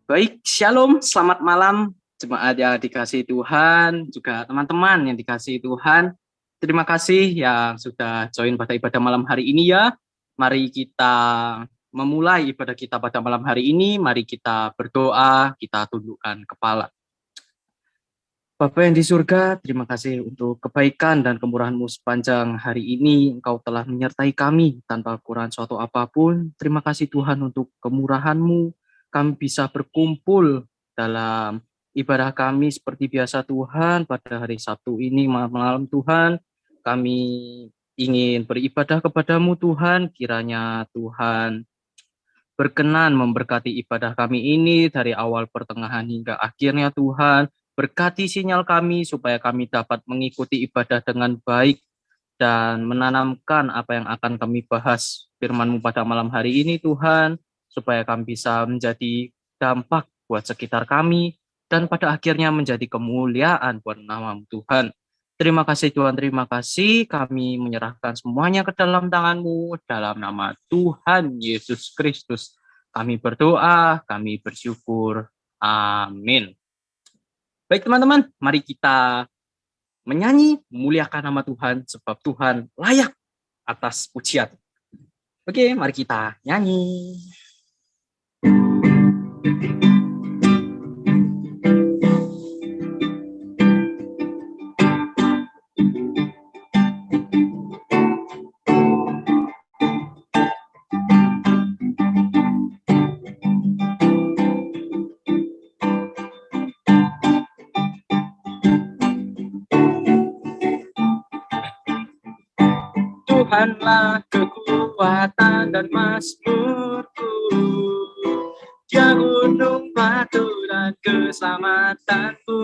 Baik, shalom, selamat malam jemaat yang dikasihi Tuhan, juga teman-teman yang dikasihi Tuhan. Terima kasih yang sudah join pada ibadah malam hari ini ya. Mari kita memulai ibadah kita pada malam hari ini, mari kita berdoa, kita tundukkan kepala. Bapa yang di surga, terima kasih untuk kebaikan dan kemurahan-Mu sepanjang hari ini. Engkau telah menyertai kami tanpa kurang suatu apapun. Terima kasih Tuhan untuk kemurahan-Mu. Kami bisa berkumpul dalam ibadah kami seperti biasa Tuhan pada hari Sabtu ini malam Tuhan. Kami ingin beribadah kepadamu Tuhan, kiranya Tuhan berkenan memberkati ibadah kami ini dari awal pertengahan hingga akhirnya Tuhan. Berkati sinyal kami supaya kami dapat mengikuti ibadah dengan baik dan menanamkan apa yang akan kami bahas firman-Mu pada malam hari ini Tuhan, supaya kami bisa menjadi dampak buat sekitar kami dan pada akhirnya menjadi kemuliaan buat nama-Mu Tuhan. Terima kasih Tuhan, terima kasih. Kami menyerahkan semuanya ke dalam tangan-Mu dalam nama Tuhan Yesus Kristus. Kami berdoa, kami bersyukur. Amin. Baik teman-teman, mari kita menyanyi, memuliakan nama Tuhan, sebab Tuhan layak atas pujian. Oke, mari kita nyanyi. Tuhanlah kekuatan dan mazmurku, Dia gunung batu dan keselamatanku.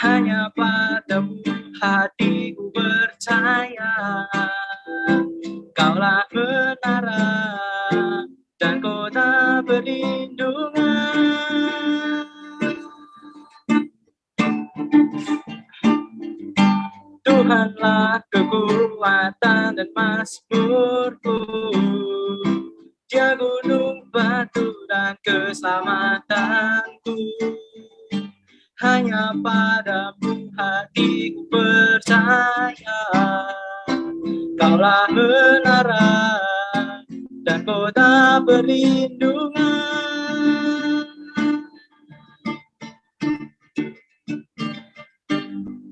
Hanya padamu hatiku percaya, Kaulah menara dan kota perlindungan. Tuhanlah kekuatan dan mazmurku, Dia gunung batu dan keselamatanku. Hanya padamu hatiku percaya, Kaulah menara dan kota perlindungan.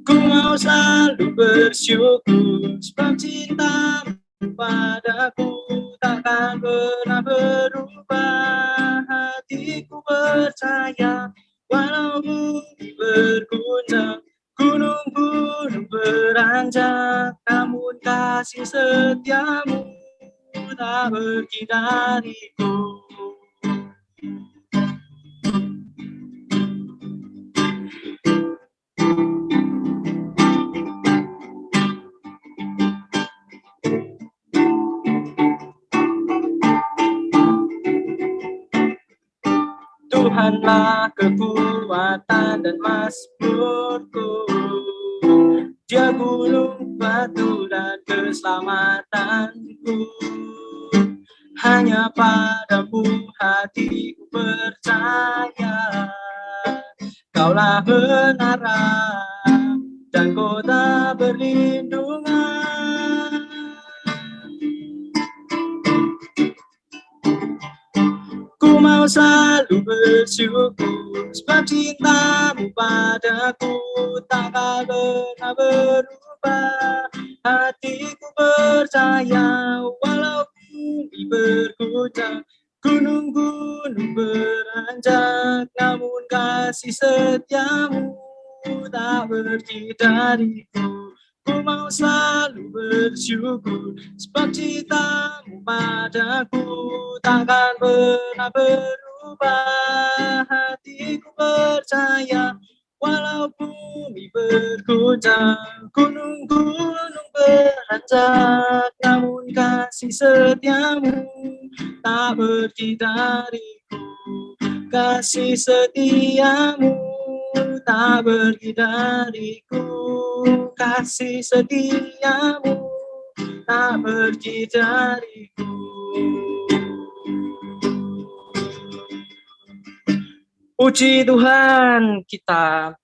Ku mau selalu bersyukur, sebab cintamu padaku takkan pernah berubah. Hatiku percaya, walau bumi berguncang, gunung-gunung beranjak, namun kasih setiamu tak pergi dariku. Tuhanlah kekuatan dan mazmurku, Dia gunung batu dan keselamatanku. Hanya padamu hatiku percaya, Kaulah menara dan kota perlindungan. Ku mau selalu bersyukur, sebab cintamu padaku takkan pernah berubah. Hatiku percaya, walau bumi berguncang, gunung-gunung beranjak, namun kasih setiamu tak pergi dariku. Ku mau selalu bersyukur, sebab cintamu padaku takkan pernah berubah. Hatiku percaya, walau bumi berguncang, gunung-gunung beranjak, namun kasih setiamu tak pergi dariku. Kasih setiamu tak pergi dariku. Kasih setiamu tak pergi dariku. Puji Tuhan, kita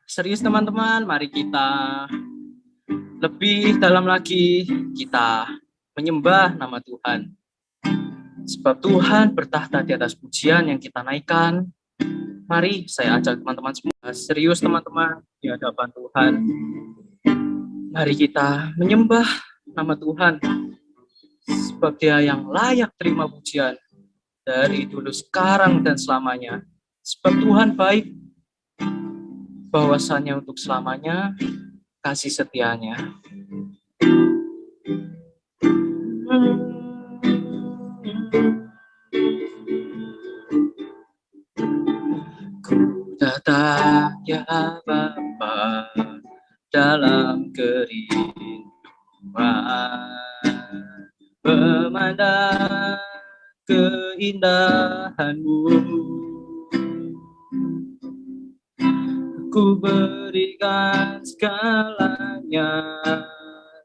serius teman-teman, mari kita lebih dalam lagi, kita menyembah nama Tuhan. Sebab Tuhan bertahta di atas pujian yang kita naikkan. Mari saya ajak teman-teman semua, serius teman-teman, di hadapan Tuhan. Mari kita menyembah nama Tuhan, sebab Dia yang layak terima pujian dari dulu, sekarang, dan selamanya. Sebab Tuhan baik, bahwasannya untuk selamanya kasih setianya. Ku datang ya Bapa dalam kerinduan, memandang keindahan-Mu. Ku berikan segalanya,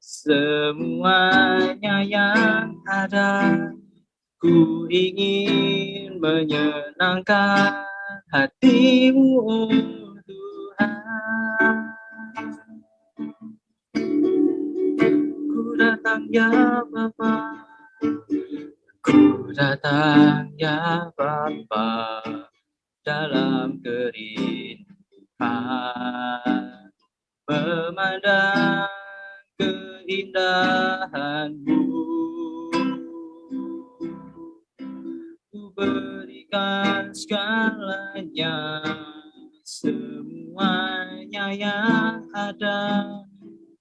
semuanya yang ada. Ku ingin menyenangkan hati-Mu, oh Tuhan. Ku datang ya Bapa, ku datang ya Bapa dalam kerinduan, memandang keindahan-Mu. Ku berikan segalanya, semuanya yang ada.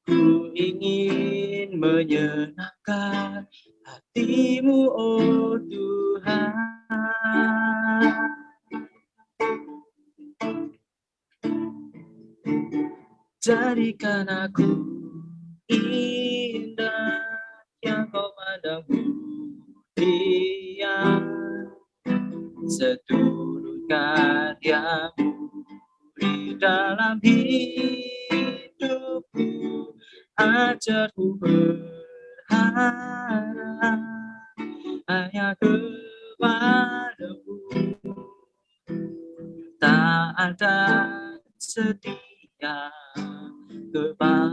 Ku ingin menyenangkan hati-Mu, oh Tuhan. Jadikan aku indah yang Kau pandang mulia, seturut karya-Mu di dalam hidupku. Ajarku berharap hanya kepada-Mu, taat dan setia kepada-Mu,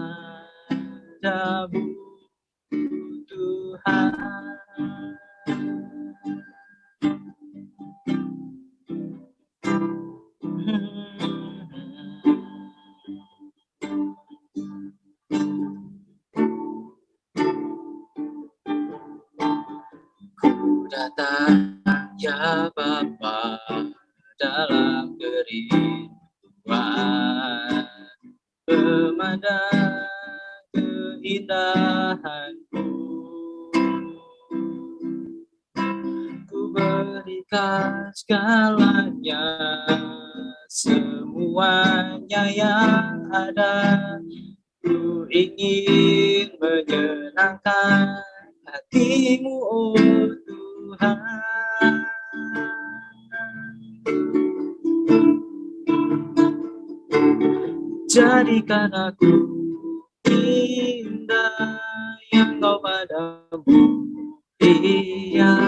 Tuhan. Ku datang ya Bapa dalam kerinduan, memandang keindahan-Mu. Ku berikan segalanya, semuanya yang ada. Ku ingin menyenangkan hati-Mu, oh Tuhan. Jadikan aku indah yang Kau pandang mulia,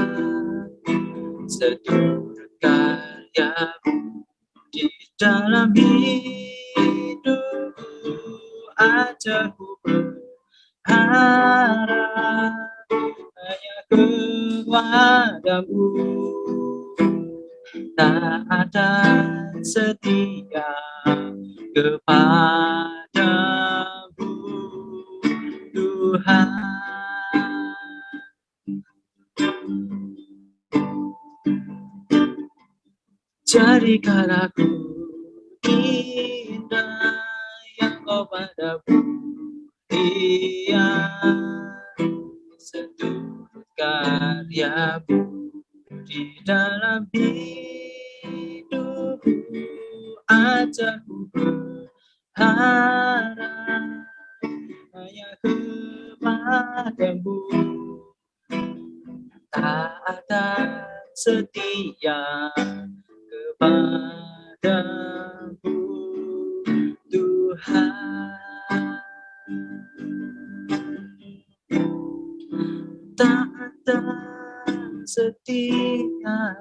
seturut karya-Mu di dalam hidupku. Ajarku berharap hanya kepada-Mu, taat dan setia kepada-Mu, Tuhan. Jadikan aku indah yang Kau pandang mulia, seturut karya-Mu di dalam hidupku. Ajarku berharap hanya kepada-Mu, taat dan setia kepada-Mu, Tuhan. Taat dan setia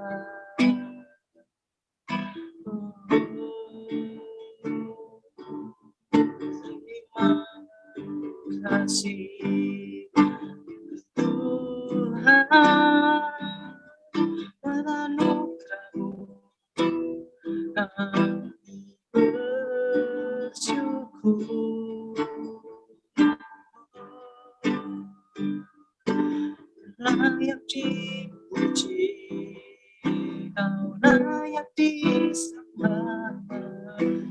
kasih Tuhan dan anugerah-Mu, kami bersyukur. Layak dipuji, Kau layak disembah,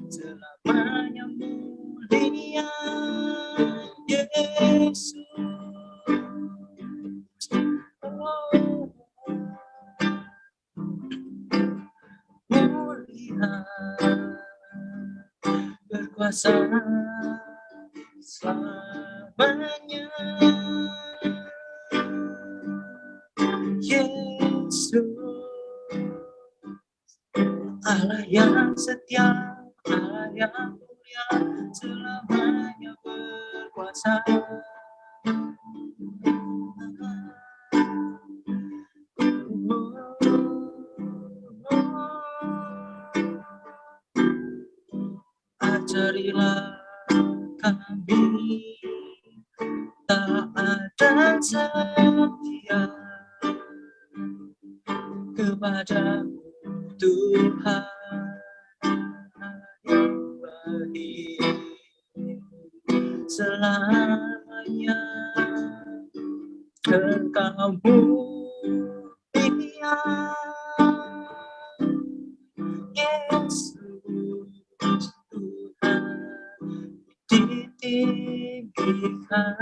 selamanya mulia Yesus. Oh, mulia, berkuasa selamanya Yesus. Allah yang setia, Allah yang mulia, selamanya berkuasa. Ajarilah kami taat dan setia kepada Tuhan yang baik selamanya. Engkau mulia Yesus Tuhan ditinggikan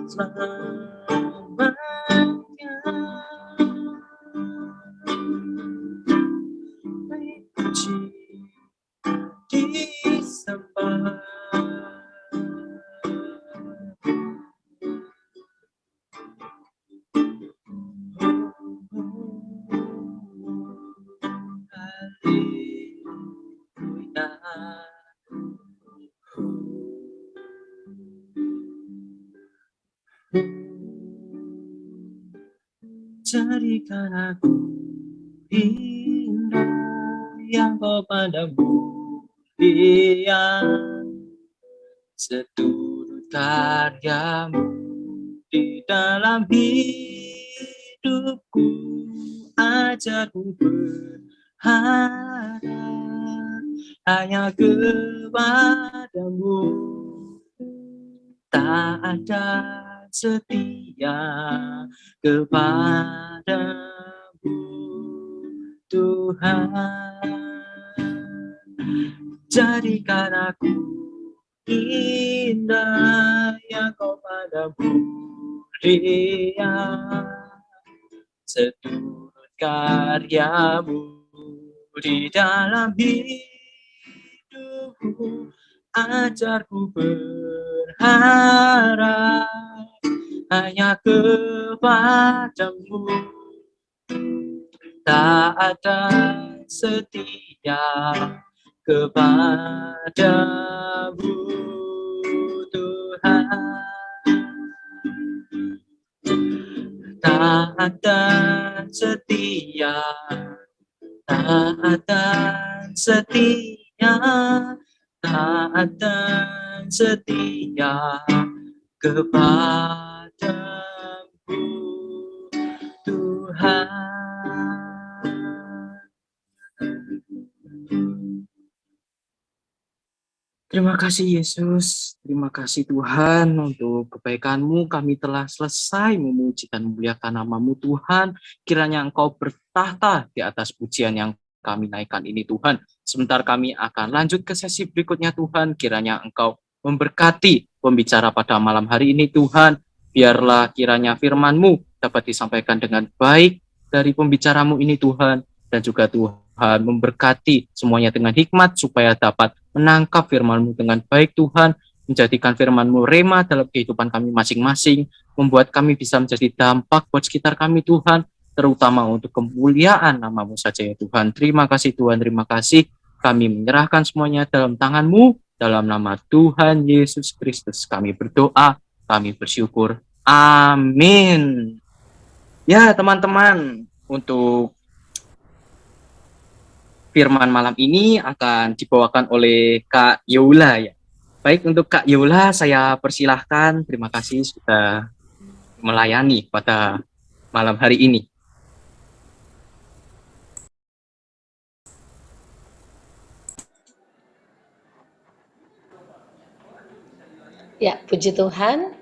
selamanya. Dipuji, disembah. Jadikan aku indah yang Kau pandang mulia, seturut karya-Mu di dalam hidupku. Ajarku berharap hanya kepada-Mu, taat dan setia kepada-Mu Tuhan. Jadikan aku indah yang Kau pandang mulia, seturut karya-Mu di dalam hidupku. Ajarku berharap hanya kepada-Mu, taat dan setia kepada-Mu Tuhan. Taat dan setia, taat dan setia, taat dan setia kepada-Mu Tuhan. Terima kasih Yesus, terima kasih Tuhan untuk kebaikan-Mu. Kami telah selesai memuji dan memuliakan nama-Mu Tuhan. Kiranya Engkau bertahta di atas pujian yang kami naikkan ini Tuhan. Sebentar kami akan lanjut ke sesi berikutnya Tuhan. Kiranya Engkau memberkati pembicara pada malam hari ini Tuhan. Biarlah kiranya firman-Mu dapat disampaikan dengan baik dari pembicara-Mu ini Tuhan. Dan juga Tuhan memberkati semuanya dengan hikmat supaya dapat menangkap firman-Mu dengan baik Tuhan, menjadikan firman-Mu rema dalam kehidupan kami masing-masing, membuat kami bisa menjadi dampak buat sekitar kami Tuhan, terutama untuk kemuliaan nama-Mu saja ya Tuhan. Terima kasih Tuhan, terima kasih. Kami menyerahkan semuanya dalam tangan-Mu, dalam nama Tuhan Yesus Kristus kami berdoa, kami bersyukur. Amin. Ya teman-teman, untuk firman malam ini akan dibawakan oleh Kak Yola ya. Baik, untuk Kak Yola saya persilahkan. Terima kasih sudah melayani pada malam hari ini. Ya, puji Tuhan.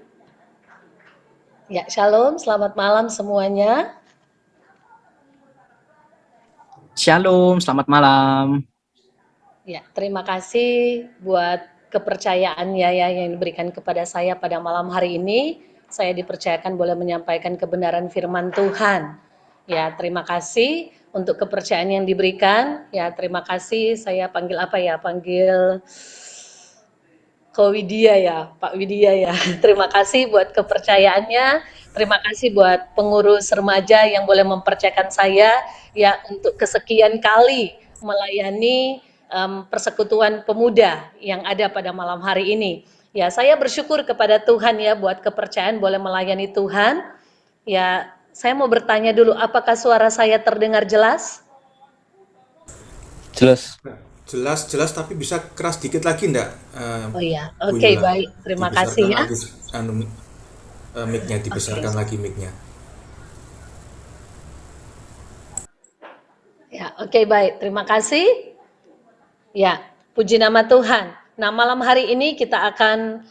Ya, shalom, selamat malam semuanya. Shalom, selamat malam. Ya, terima kasih buat kepercayaannya ya yang diberikan kepada saya pada malam hari ini. Saya dipercayakan boleh menyampaikan kebenaran firman Tuhan. Ya, terima kasih untuk kepercayaan yang diberikan. Ya, terima kasih. Saya panggil apa ya? Panggil Ko Widya ya, Pak Widya ya. Terima kasih buat kepercayaannya. Terima kasih buat pengurus remaja yang boleh mempercayakan saya ya untuk kesekian kali melayani persekutuan pemuda yang ada pada malam hari ini. Ya, saya bersyukur kepada Tuhan ya buat kepercayaan boleh melayani Tuhan. Ya, saya mau bertanya dulu, apakah suara saya terdengar jelas? Jelas. Jelas, jelas, tapi bisa keras dikit lagi enggak, Oh iya, Bu oke, Yula? baik. Terima kasih Dibesarkan ya. lagi mic-nya, Oke. dibesarkan lagi mic-nya. Ya, oke, baik. Terima kasih. Ya, puji nama Tuhan. Nah, malam hari ini kita akan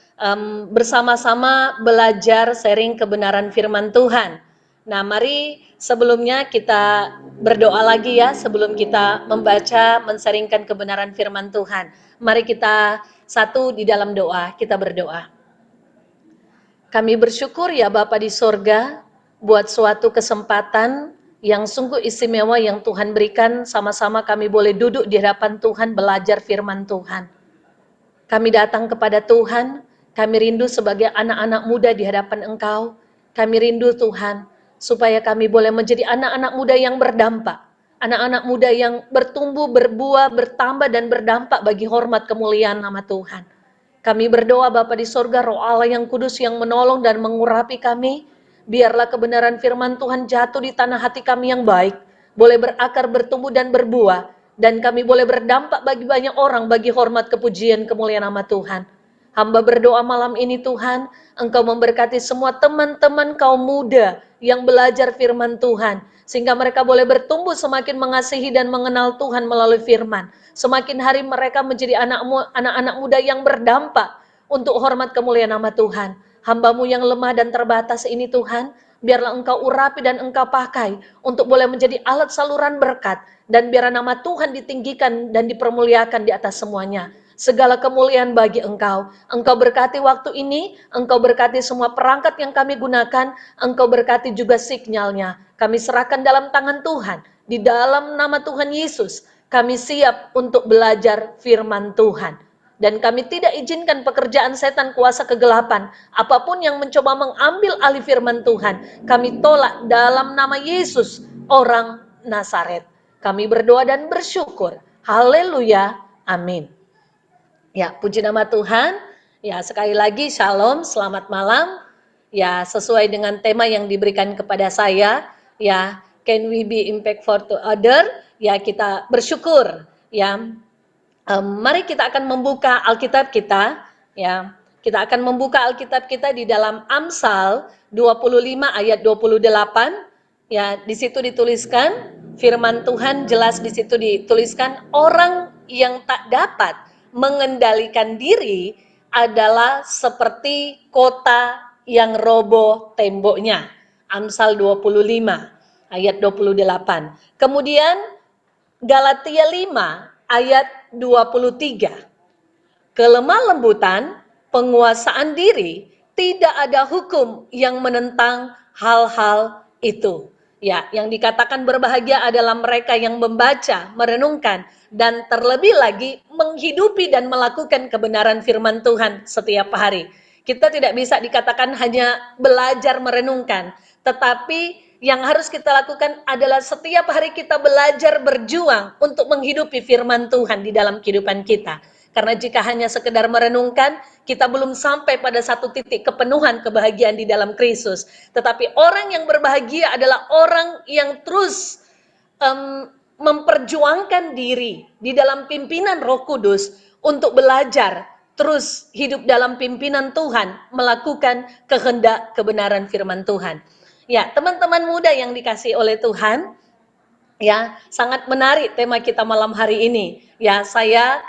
bersama-sama belajar sharing kebenaran firman Tuhan. Nah, mari sebelumnya kita berdoa lagi ya, sebelum kita membaca, men-sharingkan kebenaran firman Tuhan. Mari kita satu di dalam doa, kita berdoa. Kami bersyukur ya Bapa di sorga, buat suatu kesempatan yang sungguh istimewa yang Tuhan berikan, sama-sama kami boleh duduk di hadapan Tuhan belajar firman Tuhan. Kami datang kepada Tuhan, kami rindu sebagai anak-anak muda di hadapan Engkau. Kami rindu Tuhan, supaya kami boleh menjadi anak-anak muda yang berdampak. Anak-anak muda yang bertumbuh, berbuah, bertambah, dan berdampak bagi hormat kemuliaan nama Tuhan. Kami berdoa Bapa di sorga, Roh Allah yang kudus yang menolong dan mengurapi kami. Biarlah kebenaran firman Tuhan jatuh di tanah hati kami yang baik. Boleh berakar, bertumbuh, dan berbuah. Dan kami boleh berdampak bagi banyak orang, bagi hormat kepujian kemuliaan nama Tuhan. Hamba berdoa malam ini Tuhan, Engkau memberkati semua teman-teman kaum muda yang belajar firman Tuhan. Sehingga mereka boleh bertumbuh semakin mengasihi dan mengenal Tuhan melalui firman. Semakin hari mereka menjadi anak-anak muda yang berdampak untuk hormat kemuliaan nama Tuhan. Hamba-Mu yang lemah dan terbatas ini Tuhan, biarlah Engkau urapi dan Engkau pakai untuk boleh menjadi alat saluran berkat. Dan biar nama Tuhan ditinggikan dan dipermuliakan di atas semuanya. Segala kemuliaan bagi Engkau. Engkau berkati waktu ini, Engkau berkati semua perangkat yang kami gunakan, Engkau berkati juga signalnya. Kami serahkan dalam tangan Tuhan. Di dalam nama Tuhan Yesus, kami siap untuk belajar firman Tuhan. Dan kami tidak izinkan pekerjaan setan kuasa kegelapan, apapun yang mencoba mengambil alih firman Tuhan, kami tolak dalam nama Yesus, orang Nazaret. Kami berdoa dan bersyukur. Haleluya. Amin. Ya, puji nama Tuhan. Ya, sekali lagi shalom, selamat malam. Ya, sesuai dengan tema yang diberikan kepada saya, ya, can we be impact for to other? Ya, kita bersyukur. Ya, mari kita akan membuka Alkitab kita, ya. Kita akan membuka Alkitab kita di dalam Amsal 25 ayat 28. Ya, di situ dituliskan firman Tuhan jelas di situ dituliskan orang yang tak dapat mengendalikan diri adalah seperti kota yang roboh temboknya. Amsal 25 ayat 28. Kemudian Galatia 5 ayat 23. Kelemah lembutan, penguasaan diri, tidak ada hukum yang menentang hal-hal itu. Ya, yang dikatakan berbahagia adalah mereka yang membaca, merenungkan, dan terlebih lagi menghidupi dan melakukan kebenaran firman Tuhan setiap hari. Kita tidak bisa dikatakan hanya belajar merenungkan, tetapi yang harus kita lakukan adalah setiap hari kita belajar berjuang untuk menghidupi firman Tuhan di dalam kehidupan kita. Karena jika hanya sekedar merenungkan, kita belum sampai pada satu titik kepenuhan kebahagiaan di dalam Kristus. Tetapi orang yang berbahagia adalah orang yang terus memperjuangkan diri di dalam pimpinan Roh Kudus untuk belajar terus hidup dalam pimpinan Tuhan, melakukan kehendak kebenaran firman Tuhan. Ya, teman-teman muda yang dikasihi oleh Tuhan, ya, sangat menarik tema kita malam hari ini. Ya,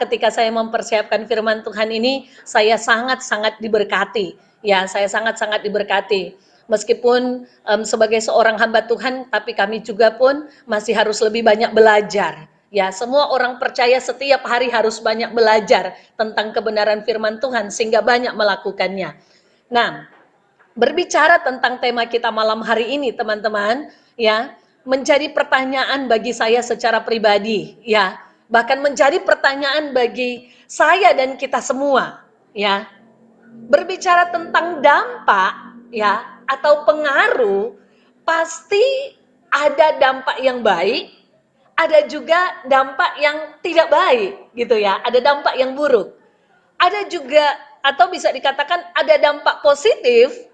ketika saya mempersiapkan firman Tuhan ini, saya sangat-sangat diberkati. Ya, saya sangat-sangat diberkati. Meskipun sebagai seorang hamba Tuhan, tapi kami juga pun masih harus lebih banyak belajar. Ya, semua orang percaya setiap hari harus banyak belajar tentang kebenaran firman Tuhan sehingga banyak melakukannya. Nah, berbicara tentang tema kita malam hari ini, teman-teman, ya, menjadi pertanyaan bagi saya secara pribadi, ya, bahkan menjadi pertanyaan bagi saya dan kita semua, ya. Berbicara tentang dampak, ya, atau pengaruh, pasti ada dampak yang baik, ada juga dampak yang tidak baik, gitu ya. Ada dampak yang buruk. Ada juga, atau bisa dikatakan ada dampak positif,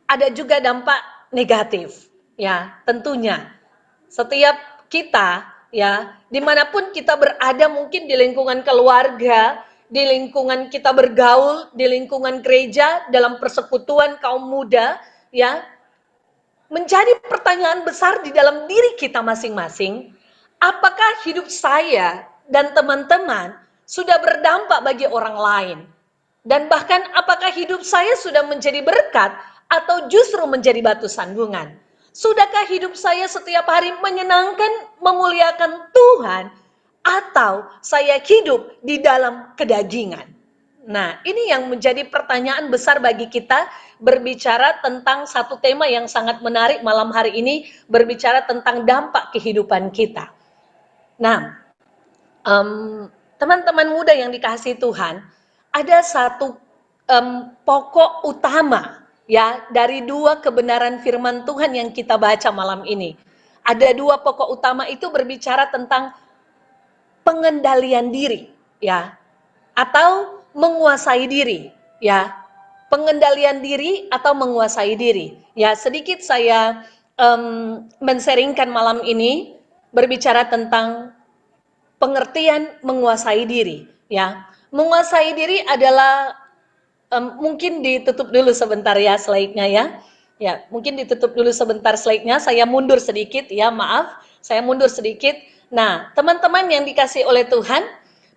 ada juga dampak negatif. Ya, tentunya setiap kita, ya, dimanapun kita berada, mungkin di lingkungan keluarga, di lingkungan kita bergaul, di lingkungan gereja, dalam persekutuan kaum muda, ya, menjadi pertanyaan besar di dalam diri kita masing-masing, apakah hidup saya dan teman-teman sudah berdampak bagi orang lain? Dan bahkan apakah hidup saya sudah menjadi berkat atau justru menjadi batu sandungan? Sudahkah hidup saya setiap hari menyenangkan, memuliakan Tuhan, atau saya hidup di dalam kedagingan? Nah, ini yang menjadi pertanyaan besar bagi kita berbicara tentang satu tema yang sangat menarik malam hari ini, berbicara tentang dampak kehidupan kita. Nah, teman-teman muda yang dikasihi Tuhan, ada satu pokok utama, ya, dari dua kebenaran firman Tuhan yang kita baca malam ini. Ada dua pokok utama itu berbicara tentang pengendalian diri, ya, atau menguasai diri, ya. Pengendalian diri atau menguasai diri. Ya, sedikit saya men-sharingkan malam ini berbicara tentang pengertian menguasai diri, ya. Menguasai diri adalah mungkin ditutup dulu sebentar ya slide-nya ya. Ya, mungkin ditutup dulu sebentar slide-nya. Saya mundur sedikit ya, maaf. Saya mundur sedikit. Nah, teman-teman yang dikasih oleh Tuhan,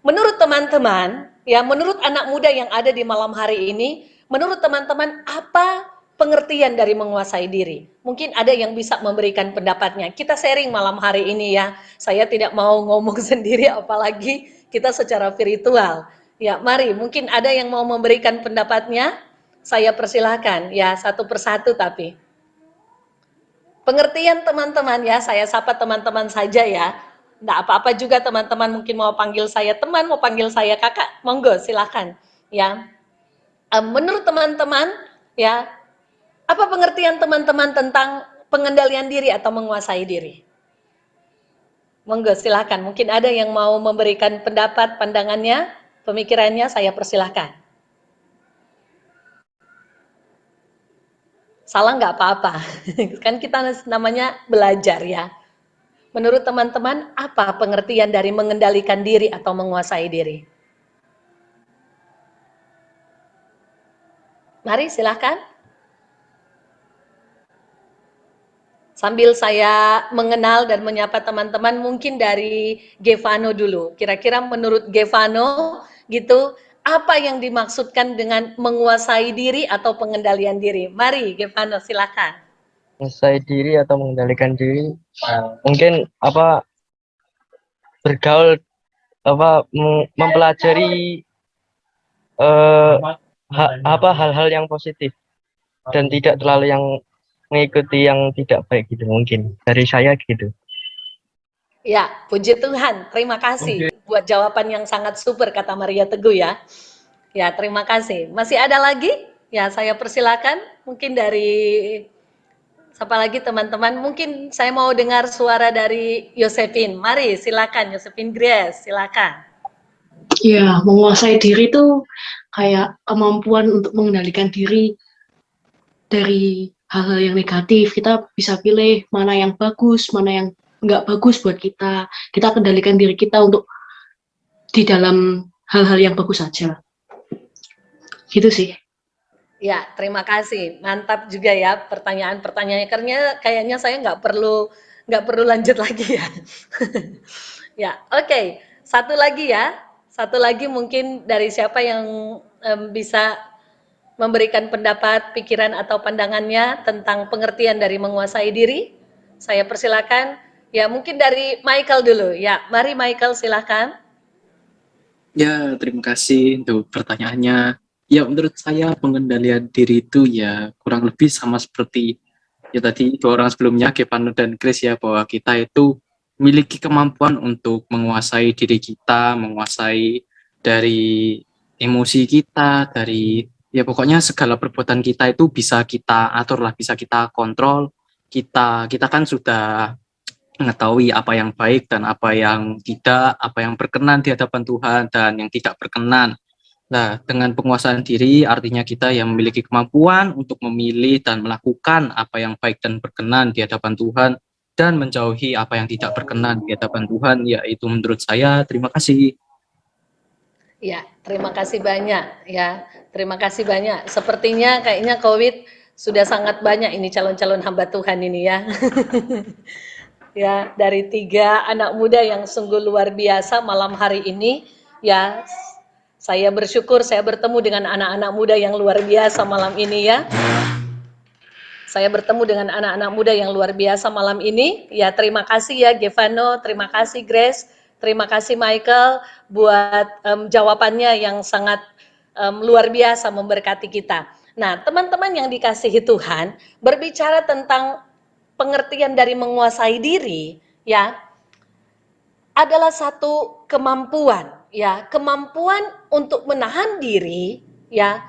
menurut teman-teman, ya, menurut anak muda yang ada di malam hari ini, menurut teman-teman apa pengertian dari menguasai diri? Mungkin ada yang bisa memberikan pendapatnya. Kita sharing malam hari ini ya. Saya tidak mau ngomong sendiri, apalagi kita secara virtual. Ya, mari, mungkin ada yang mau memberikan pendapatnya. Saya persilahkan, ya, satu persatu tapi. Pengertian teman-teman ya, saya sapa teman-teman saja ya. Nggak apa-apa juga teman-teman mungkin mau panggil saya teman, mau panggil saya kakak, monggo silahkan. Ya, menurut teman-teman, ya, apa pengertian teman-teman tentang pengendalian diri atau menguasai diri? Monggo silahkan, mungkin ada yang mau memberikan pendapat, pandangannya, pemikirannya, saya persilahkan. Salah nggak apa-apa, kan kita namanya belajar ya. Menurut teman-teman, apa pengertian dari mengendalikan diri atau menguasai diri? Mari silahkan. Sambil saya mengenal dan menyapa teman-teman, mungkin dari Gevano dulu. Kira-kira menurut Gevano, gitu, apa yang dimaksudkan dengan menguasai diri atau pengendalian diri? Mari Gevano, silakan. Menguasai diri atau mengendalikan diri, mungkin apa bergaul, apa mempelajari hal-hal yang positif dan tidak terlalu yang mengikuti yang tidak baik gitu, mungkin dari saya gitu. Ya, puji Tuhan. Terima kasih buat jawaban yang sangat super, kata Maria Teguh ya. Ya, terima kasih. Masih ada lagi? Ya, saya persilakan. Mungkin dari siapa lagi teman-teman? Mungkin saya mau dengar suara dari Yosefin. Mari, silakan Yosefin Grace, silakan. Ya, menguasai diri itu kayak kemampuan untuk mengendalikan diri dari hal-hal yang negatif. Kita bisa pilih mana yang bagus, mana yang nggak bagus buat kita. Kita kendalikan diri kita untuk di dalam hal-hal yang bagus saja. Gitu sih. Ya, terima kasih. Mantap juga ya pertanyaan-pertanyaannya. Karena kayaknya saya nggak perlu lanjut lagi ya. Ya, oke. Satu lagi ya. Satu lagi mungkin dari siapa yang bisa memberikan pendapat, pikiran atau pandangannya tentang pengertian dari menguasai diri. Saya persilakan. Ya, mungkin dari Michael dulu. Ya, mari Michael silakan. Ya, terima kasih untuk pertanyaannya. Ya, menurut saya pengendalian diri itu ya kurang lebih sama seperti ya tadi dua orang sebelumnya, Kevano dan Chris ya, bahwa kita itu memiliki kemampuan untuk menguasai diri kita, menguasai dari emosi kita, dari ya pokoknya segala perbuatan kita itu bisa kita atur lah, bisa kita kontrol. Kita kan sudah mengetahui apa yang baik dan apa yang tidak, apa yang berkenan di hadapan Tuhan dan yang tidak berkenan. Nah, dengan penguasaan diri artinya kita yang memiliki kemampuan untuk memilih dan melakukan apa yang baik dan berkenan di hadapan Tuhan dan menjauhi apa yang tidak berkenan di hadapan Tuhan, yaitu menurut saya. Terima kasih. Ya, terima kasih banyak ya. Terima kasih banyak. Sepertinya kayaknya COVID sudah sangat banyak ini calon-calon hamba Tuhan ini ya. Ya, dari 3 anak muda yang sungguh luar biasa malam hari ini ya. Saya bersyukur saya bertemu dengan anak-anak muda yang luar biasa malam ini ya. Saya bertemu dengan anak-anak muda yang luar biasa malam ini. Ya, terima kasih ya Gevano, terima kasih Grace, terima kasih Michael buat jawabannya yang sangat luar biasa memberkati kita. Nah, teman-teman yang dikasihi Tuhan, berbicara tentang pengertian dari menguasai diri, ya, adalah satu kemampuan, ya, kemampuan untuk menahan diri, ya,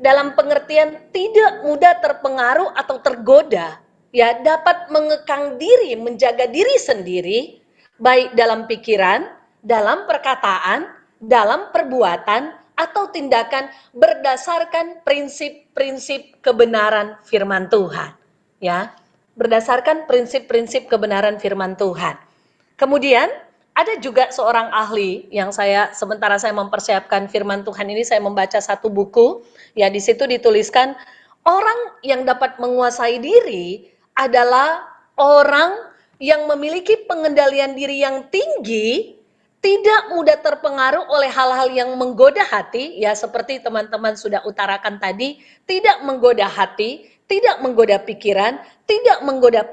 dalam pengertian tidak mudah terpengaruh atau tergoda, ya, dapat mengekang diri, menjaga diri sendiri, baik dalam pikiran, dalam perkataan, dalam perbuatan, atau tindakan berdasarkan prinsip-prinsip kebenaran firman Tuhan, ya, berdasarkan prinsip-prinsip kebenaran firman Tuhan. Kemudian ada juga seorang ahli yang sementara saya mempersiapkan firman Tuhan ini, saya membaca satu buku, ya di situ dituliskan orang yang dapat menguasai diri adalah orang yang memiliki pengendalian diri yang tinggi, tidak mudah terpengaruh oleh hal-hal yang menggoda hati, ya seperti teman-teman sudah utarakan tadi, tidak menggoda hati, tidak menggoda pikiran, tidak menggoda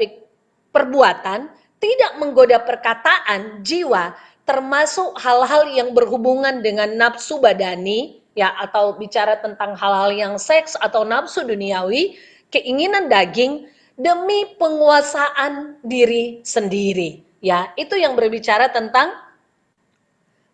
perbuatan, tidak menggoda perkataan, jiwa, termasuk hal-hal yang berhubungan dengan nafsu badani, ya, atau bicara tentang hal-hal yang seks atau nafsu duniawi, keinginan daging, demi penguasaan diri sendiri. Ya, itu yang berbicara tentang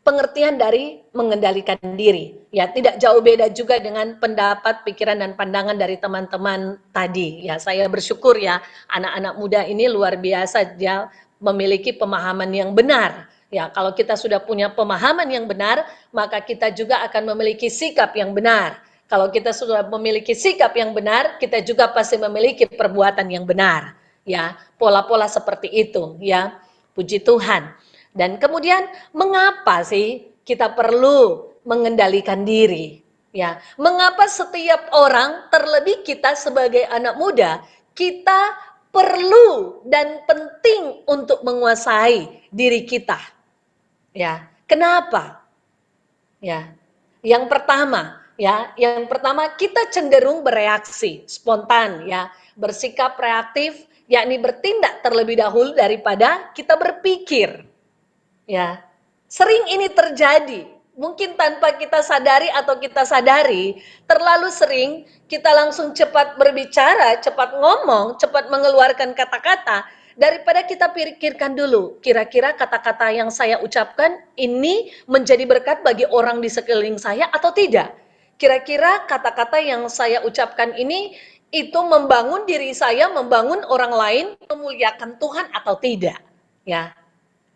pengertian dari mengendalikan diri. Ya, tidak jauh beda juga dengan pendapat, pikiran, dan pandangan dari teman-teman tadi. Ya, saya bersyukur ya, anak-anak muda ini luar biasa, dia memiliki pemahaman yang benar. Ya, kalau kita sudah punya pemahaman yang benar, maka kita juga akan memiliki sikap yang benar. Kalau kita sudah memiliki sikap yang benar, kita juga pasti memiliki perbuatan yang benar. Ya, pola-pola seperti itu. Ya, puji Tuhan. Dan kemudian mengapa sih kita perlu mengendalikan diri? Ya, mengapa setiap orang, terlebih kita sebagai anak muda, kita perlu dan penting untuk menguasai diri kita? Ya, kenapa? Ya, yang pertama kita cenderung bereaksi spontan, ya, bersikap reaktif, yakni bertindak terlebih dahulu daripada kita berpikir. Ya, sering ini terjadi, mungkin tanpa kita sadari atau kita sadari, terlalu sering kita langsung cepat berbicara, cepat ngomong, cepat mengeluarkan kata-kata, daripada kita pikirkan dulu, kira-kira kata-kata yang saya ucapkan ini menjadi berkat bagi orang di sekeliling saya atau tidak? Kira-kira kata-kata yang saya ucapkan ini itu membangun diri saya, membangun orang lain, memuliakan Tuhan atau tidak? Ya,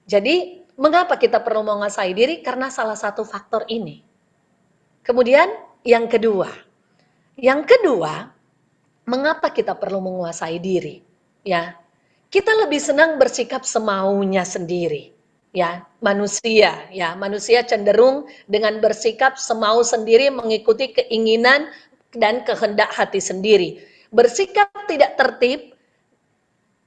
jadi mengapa kita perlu menguasai diri? Karena salah satu faktor ini. Kemudian yang kedua, mengapa kita perlu menguasai diri? Ya, kita lebih senang bersikap semaunya sendiri. Ya, manusia cenderung dengan bersikap semau sendiri mengikuti keinginan dan kehendak hati sendiri. Bersikap tidak tertib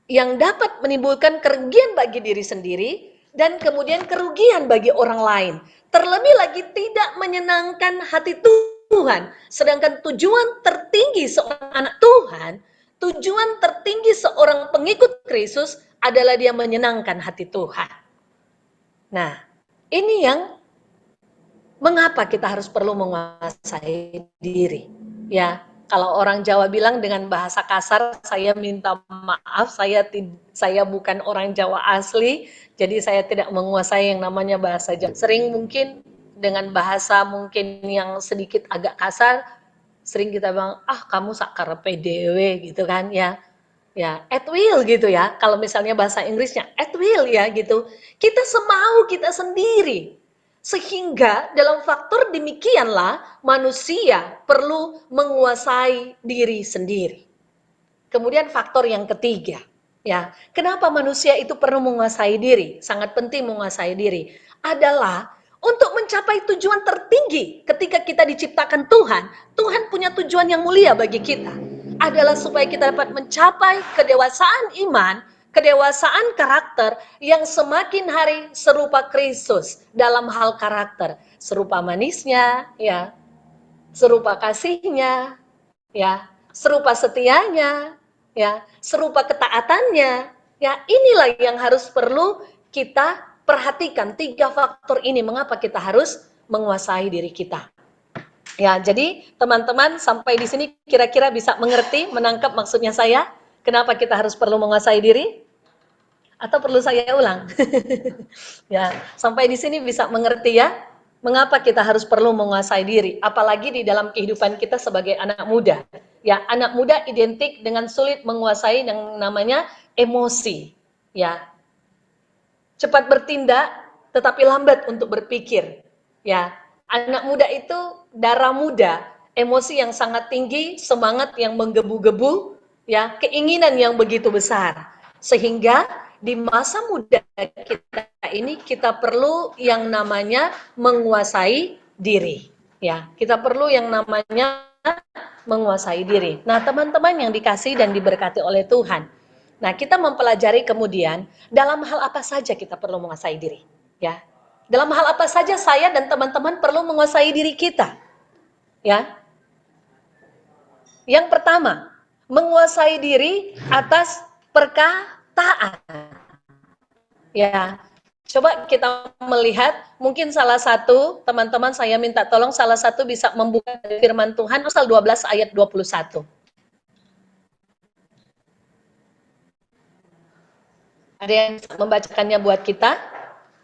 yang dapat menimbulkan kerugian bagi diri sendiri dan kemudian kerugian bagi orang lain. Terlebih lagi tidak menyenangkan hati Tuhan. Sedangkan tujuan tertinggi seorang anak Tuhan, tujuan tertinggi seorang pengikut Kristus adalah dia menyenangkan hati Tuhan. Nah, ini yang mengapa kita harus perlu menguasai diri. Ya, kalau orang Jawa bilang dengan bahasa kasar, saya minta maaf, saya bukan orang Jawa asli, jadi saya tidak menguasai yang namanya bahasa Jawa. Sering mungkin dengan bahasa mungkin yang sedikit agak kasar, sering kita bilang, kamu sakarepe dewe gitu kan ya. Ya, at will gitu ya. Kalau misalnya bahasa Inggrisnya at will ya gitu. Kita semau kita sendiri. Sehingga dalam faktor demikianlah manusia perlu menguasai diri sendiri. Kemudian faktor yang ketiga, ya. Kenapa manusia itu perlu menguasai diri? Sangat penting menguasai diri. Adalah untuk mencapai tujuan tertinggi ketika kita diciptakan Tuhan. Tuhan punya tujuan yang mulia bagi kita. Adalah supaya kita dapat mencapai kedewasaan iman, kedewasaan karakter yang semakin hari serupa Kristus dalam hal karakter, serupa manisnya, ya, serupa kasihnya, ya, serupa setianya, ya, serupa ketaatannya, ya. Inilah yang harus perlu kita perhatikan. 3 faktor ini mengapa kita harus menguasai diri kita. Ya, jadi teman-teman sampai di sini kira-kira bisa mengerti, menangkap maksudnya saya? Kenapa kita harus perlu menguasai diri? Atau perlu saya ulang? Ya, sampai di sini bisa mengerti ya? Mengapa kita harus perlu menguasai diri? Apalagi di dalam kehidupan kita sebagai anak muda. Ya, anak muda identik dengan sulit menguasai yang namanya emosi. Ya, cepat bertindak, tetapi lambat untuk berpikir. Ya, anak muda itu darah muda, emosi yang sangat tinggi, semangat yang menggebu-gebu, ya, keinginan yang begitu besar. Sehingga di masa muda kita ini kita perlu yang namanya menguasai diri. Ya, kita perlu yang namanya menguasai diri. Nah, teman-teman yang dikasih dan diberkati oleh Tuhan. Nah, kita mempelajari kemudian dalam hal apa saja kita perlu menguasai diri, ya. Dalam hal apa saja saya dan teman-teman perlu menguasai diri kita. Ya. Yang pertama, menguasai diri atas perkataan. Ya. Coba kita melihat, mungkin salah satu, teman-teman saya minta tolong salah satu bisa membuka firman Tuhan Amsal 12 ayat 21. Ada yang membacakannya buat kita?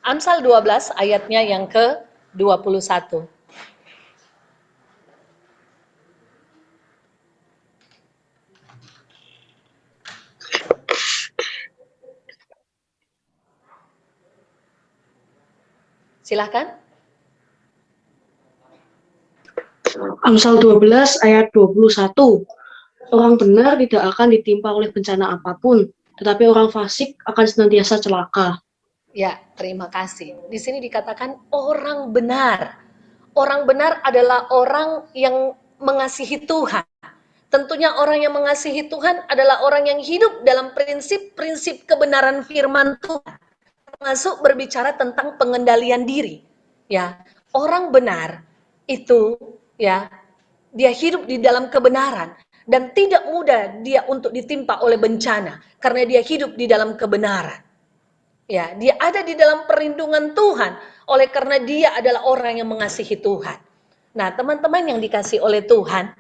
Amsal 12 ayatnya yang ke-21. Silahkan. Amsal 12 ayat 21. Orang benar tidak akan ditimpa oleh bencana apapun, tetapi orang fasik akan senantiasa celaka. Ya, terima kasih. Di sini dikatakan orang benar. Orang benar adalah orang yang mengasihi Tuhan. Tentunya orang yang mengasihi Tuhan adalah orang yang hidup dalam prinsip-prinsip kebenaran firman Tuhan. Termasuk berbicara tentang pengendalian diri. Ya, orang benar itu ya, dia hidup di dalam kebenaran dan tidak mudah dia untuk ditimpa oleh bencana karena dia hidup di dalam kebenaran. Ya, dia ada di dalam perlindungan Tuhan oleh karena dia adalah orang yang mengasihi Tuhan. Nah, teman-teman yang dikasihi oleh Tuhan,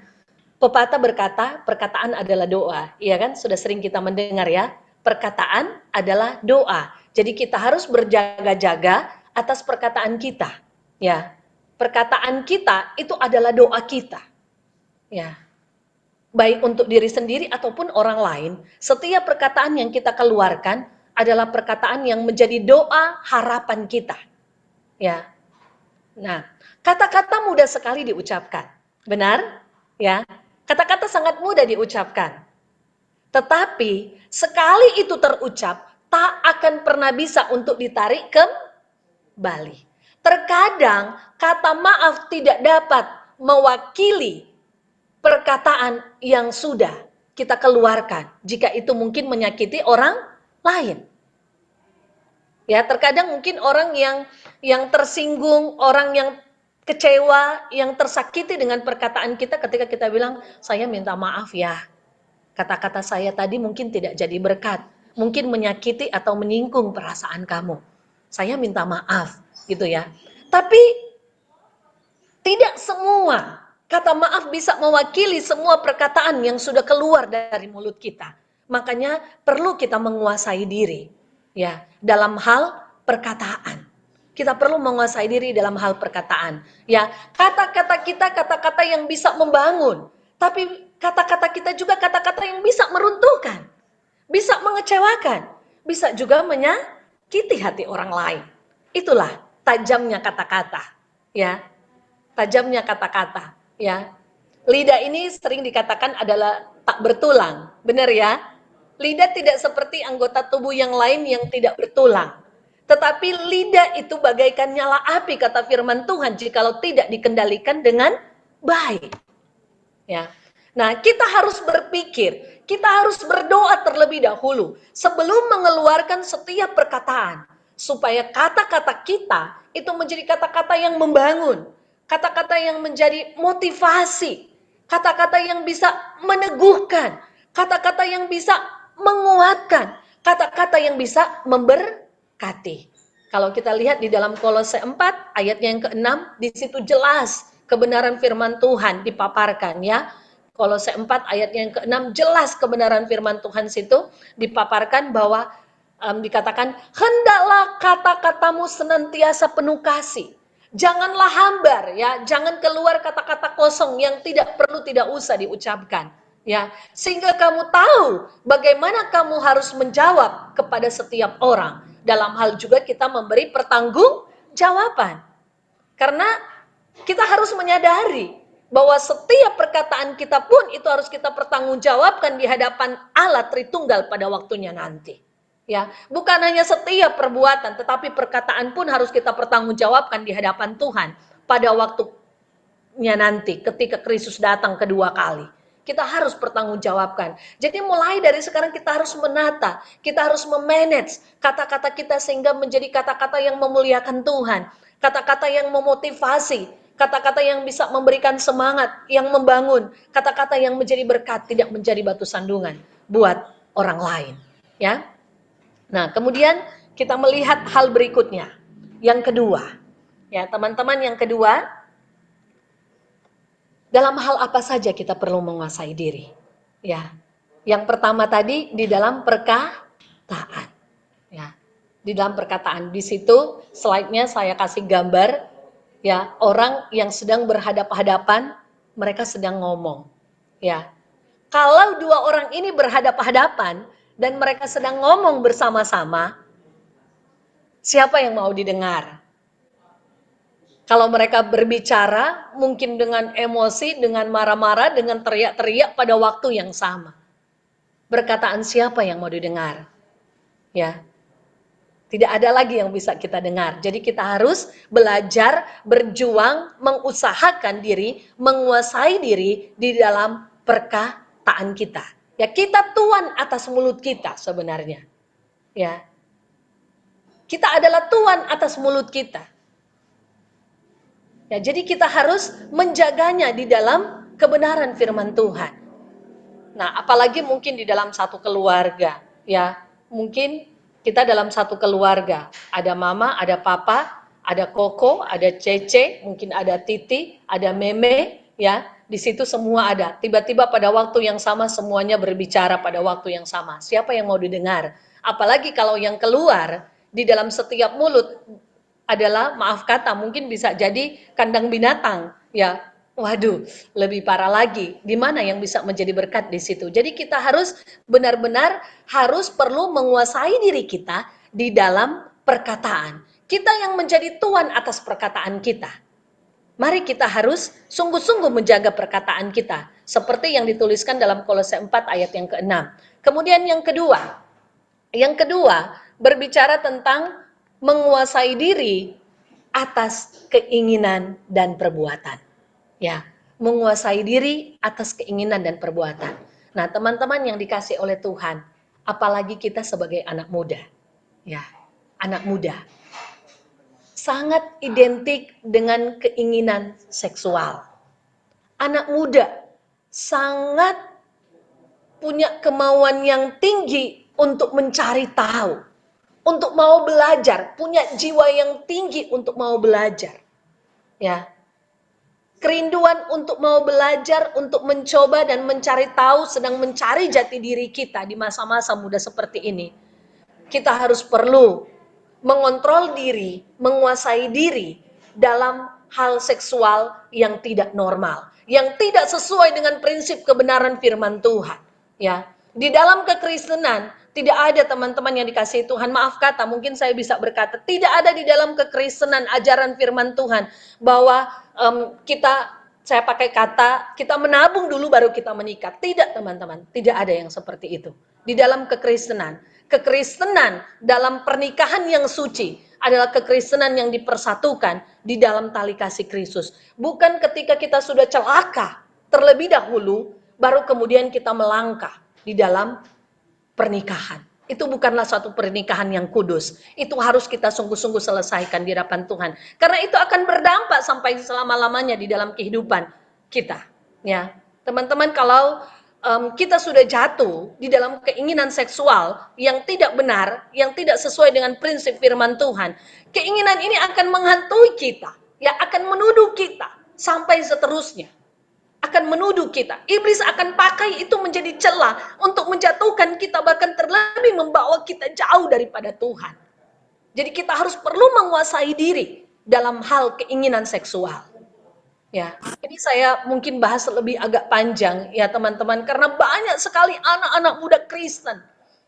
pepatah berkata, perkataan adalah doa. Iya kan? Sudah sering kita mendengar ya. Perkataan adalah doa. Jadi kita harus berjaga-jaga atas perkataan kita. Ya. Perkataan kita itu adalah doa kita. Ya. Baik untuk diri sendiri ataupun orang lain, setiap perkataan yang kita keluarkan adalah perkataan yang menjadi doa harapan kita. Ya. Nah, kata-kata mudah sekali diucapkan. Benar? Ya. Kata-kata sangat mudah diucapkan. Tetapi sekali itu terucap, tak akan pernah bisa untuk ditarik kembali. Terkadang kata maaf tidak dapat mewakili perkataan yang sudah kita keluarkan jika itu mungkin menyakiti orang lain. Ya, terkadang mungkin orang yang tersinggung, orang yang kecewa, yang tersakiti dengan perkataan kita ketika kita bilang, "Saya minta maaf ya. Kata-kata saya tadi mungkin tidak jadi berkat, mungkin menyakiti atau menyinggung perasaan kamu. Saya minta maaf." Gitu ya. Tapi tidak semua kata maaf bisa mewakili semua perkataan yang sudah keluar dari mulut kita. Makanya perlu kita menguasai diri. Ya, dalam hal perkataan. Kita perlu menguasai diri dalam hal perkataan. Ya, kata-kata kita kata-kata yang bisa membangun, tapi kata-kata kita juga kata-kata yang bisa meruntuhkan, bisa mengecewakan, bisa juga menyakiti hati orang lain. Itulah tajamnya kata-kata, ya. Tajamnya kata-kata, ya. Lidah ini sering dikatakan adalah tak bertulang, benar ya? Lidah tidak seperti anggota tubuh yang lain yang tidak bertulang. Tetapi lidah itu bagaikan nyala api, kata firman Tuhan, jikalau tidak dikendalikan dengan baik. Ya. Nah, kita harus berpikir, kita harus berdoa terlebih dahulu sebelum mengeluarkan setiap perkataan, supaya kata-kata kita itu menjadi kata-kata yang membangun, kata-kata yang menjadi motivasi, kata-kata yang bisa meneguhkan, kata-kata yang bisa menguatkan, kata-kata yang bisa memberkati. Kalau kita lihat di dalam Kolose 4 ayatnya yang ke-6, di situ jelas kebenaran firman Tuhan dipaparkan, ya. Kolose 4 ayatnya yang ke-6 jelas kebenaran firman Tuhan situ dipaparkan bahwa dikatakan, hendaklah kata-katamu senantiasa penuh kasih. Janganlah hambar, ya, jangan keluar kata-kata kosong yang tidak perlu, tidak usah diucapkan, ya, sehingga kamu tahu bagaimana kamu harus menjawab kepada setiap orang. Dalam hal juga kita memberi pertanggungjawaban. Karena kita harus menyadari bahwa setiap perkataan kita pun itu harus kita pertanggungjawabkan di hadapan Allah Tritunggal pada waktunya nanti. Ya, bukan hanya setiap perbuatan, tetapi perkataan pun harus kita pertanggungjawabkan di hadapan Tuhan pada waktunya nanti ketika Kristus datang kedua kali. Kita harus pertanggungjawabkan. Jadi mulai dari sekarang kita harus menata, kita harus memanage kata-kata kita sehingga menjadi kata-kata yang memuliakan Tuhan, kata-kata yang memotivasi, kata-kata yang bisa memberikan semangat, yang membangun, kata-kata yang menjadi berkat, tidak menjadi batu sandungan buat orang lain. Ya. Nah, kemudian kita melihat hal berikutnya. Yang kedua, ya teman-teman, yang kedua, dalam hal apa saja kita perlu menguasai diri. Ya, yang pertama tadi di dalam perkataan. Ya, di dalam perkataan. Di situ slide-nya saya kasih gambar. Ya, orang yang sedang berhadapan-hadapan, mereka sedang ngomong. Ya, kalau dua orang ini berhadapan-hadapan dan mereka sedang ngomong bersama-sama, siapa yang mau didengar? Kalau mereka berbicara, mungkin dengan emosi, dengan marah-marah, dengan teriak-teriak pada waktu yang sama. Perkataan siapa yang mau didengar? Ya, tidak ada lagi yang bisa kita dengar. Jadi kita harus belajar, berjuang, mengusahakan diri, menguasai diri di dalam perkataan kita. Ya, kita tuan atas mulut kita sebenarnya. Ya, kita adalah tuan atas mulut kita. Ya, jadi kita harus menjaganya di dalam kebenaran firman Tuhan. Nah, apalagi mungkin di dalam satu keluarga, ya. Mungkin kita dalam satu keluarga, ada mama, ada papa, ada koko, ada cece, mungkin ada titi, ada meme, ya. Di situ semua ada. Tiba-tiba pada waktu yang sama semuanya berbicara pada waktu yang sama. Siapa yang mau didengar? Apalagi kalau yang keluar di dalam setiap mulut adalah, maaf kata, mungkin bisa jadi kandang binatang, ya. Waduh, lebih parah lagi. Di mana yang bisa menjadi berkat di situ? Jadi kita harus benar-benar perlu menguasai diri kita di dalam perkataan. Kita yang menjadi tuan atas perkataan kita. Mari kita harus sungguh-sungguh menjaga perkataan kita, seperti yang dituliskan dalam Kolose 4 ayat yang ke-6. Kemudian yang kedua berbicara tentang menguasai diri atas keinginan dan perbuatan. Ya, menguasai diri atas keinginan dan perbuatan. Nah, teman-teman yang dikasih oleh Tuhan, apalagi kita sebagai anak muda. Ya, anak muda. Sangat identik dengan keinginan seksual. Anak muda sangat punya kemauan yang tinggi untuk mencari tahu, untuk mau belajar, punya jiwa yang tinggi untuk mau belajar. Ya. Kerinduan untuk mau belajar, untuk mencoba dan mencari tahu, sedang mencari jati diri kita di masa-masa muda seperti ini. Kita harus perlu mengontrol diri, menguasai diri dalam hal seksual yang tidak normal, yang tidak sesuai dengan prinsip kebenaran firman Tuhan. Ya, di dalam kekristenan tidak ada, teman-teman yang dikasihi Tuhan, maaf kata, mungkin saya bisa berkata, tidak ada di dalam kekristenan ajaran firman Tuhan bahwa saya pakai kata, kita menabung dulu baru kita menikah. Tidak, teman-teman, tidak ada yang seperti itu. Di dalam kekristenan dalam pernikahan yang suci adalah kekristenan yang dipersatukan di dalam tali kasih Kristus. Bukan ketika kita sudah celaka terlebih dahulu, baru kemudian kita melangkah di dalam pernikahan. Itu bukanlah suatu pernikahan yang kudus. Itu harus kita sungguh-sungguh selesaikan di hadapan Tuhan. Karena itu akan berdampak sampai selama-lamanya di dalam kehidupan kita. Ya, teman-teman, kalau kita sudah jatuh di dalam keinginan seksual yang tidak benar, yang tidak sesuai dengan prinsip firman Tuhan, keinginan ini akan menghantui kita, ya, akan menuduh kita sampai seterusnya. Akan menuduh kita. Iblis akan pakai itu menjadi celah untuk menjatuhkan kita, bahkan terlebih membawa kita jauh daripada Tuhan. Jadi kita harus perlu menguasai diri dalam hal keinginan seksual. Ya, ini saya mungkin bahas lebih agak panjang ya teman-teman, karena banyak sekali anak-anak muda Kristen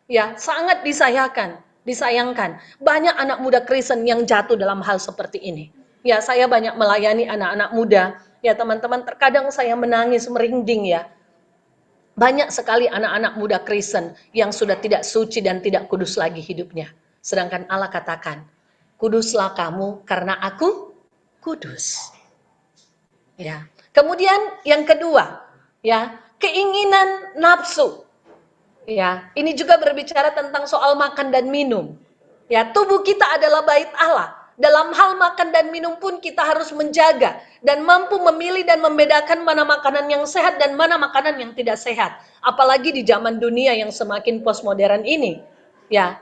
ya, sangat disayangkan. Banyak anak muda Kristen yang jatuh dalam hal seperti ini. Ya, saya banyak melayani anak-anak muda. Ya teman-teman, terkadang saya menangis merinding ya. Banyak sekali anak-anak muda Kristen yang sudah tidak suci dan tidak kudus lagi hidupnya. Sedangkan Allah katakan, kuduslah kamu karena aku kudus. Ya. Kemudian yang kedua, ya, keinginan nafsu. Ya, ini juga berbicara tentang soal makan dan minum. Ya, tubuh kita adalah bait Allah. Dalam hal makan dan minum pun kita harus menjaga dan mampu memilih dan membedakan mana makanan yang sehat dan mana makanan yang tidak sehat. Apalagi di zaman dunia yang semakin postmodern ini. Ya.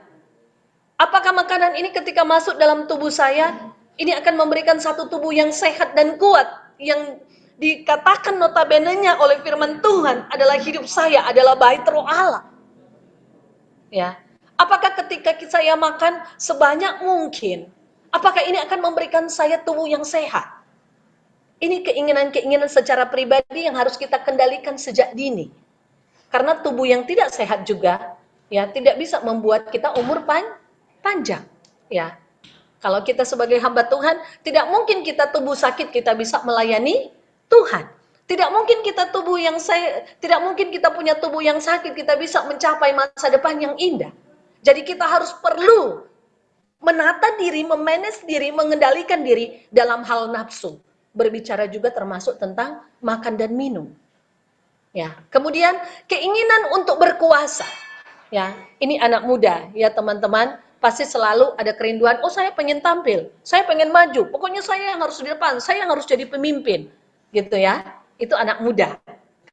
Apakah makanan ini ketika masuk dalam tubuh saya, ini akan memberikan satu tubuh yang sehat dan kuat, yang dikatakan notabene-nya oleh firman Tuhan adalah hidup saya adalah bait roh Allah. Ya. Apakah ketika saya makan sebanyak mungkin, apakah ini akan memberikan saya tubuh yang sehat? Ini keinginan-keinginan secara pribadi yang harus kita kendalikan sejak dini. Karena tubuh yang tidak sehat juga ya tidak bisa membuat kita umur panjang. Ya. Kalau kita sebagai hamba Tuhan, tidak mungkin kita tubuh sakit kita bisa melayani Tuhan. Tidak mungkin kita tidak mungkin kita punya tubuh yang sakit kita bisa mencapai masa depan yang indah. Jadi kita harus perlu menata diri, memanage diri, mengendalikan diri dalam hal nafsu. Berbicara juga termasuk tentang makan dan minum. Ya, kemudian keinginan untuk berkuasa. Ya, ini anak muda, ya teman-teman, pasti selalu ada kerinduan, oh saya pengen tampil, saya pengen maju, pokoknya saya yang harus di depan, saya yang harus jadi pemimpin. Gitu ya. Itu anak muda.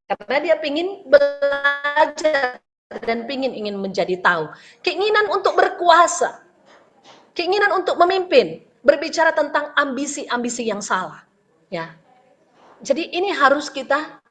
Karena dia ingin belajar dan ingin menjadi tahu. Keinginan untuk berkuasa. Keinginan untuk memimpin, berbicara tentang ambisi-ambisi yang salah. Ya. Jadi ini harus kita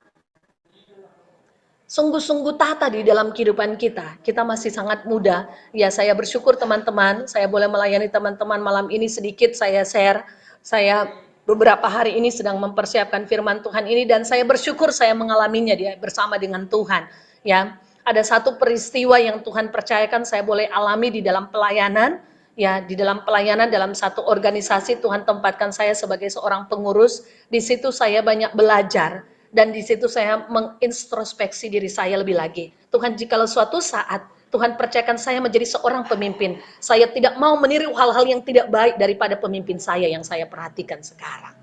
sungguh-sungguh tata di dalam kehidupan kita. Kita masih sangat muda. Ya, saya bersyukur teman-teman, saya boleh melayani teman-teman malam ini sedikit saya share. Saya beberapa hari ini sedang mempersiapkan firman Tuhan ini dan saya bersyukur saya mengalaminya bersama dengan Tuhan. Ya, ada satu peristiwa yang Tuhan percayakan saya boleh alami di dalam pelayanan. Ya, di dalam pelayanan dalam satu organisasi Tuhan tempatkan saya sebagai seorang pengurus. Di situ saya banyak belajar dan di situ saya mengintrospeksi diri saya lebih lagi. Tuhan, jikalau suatu saat Tuhan percayakan saya menjadi seorang pemimpin. Saya tidak mau meniru hal-hal yang tidak baik daripada pemimpin saya yang saya perhatikan sekarang.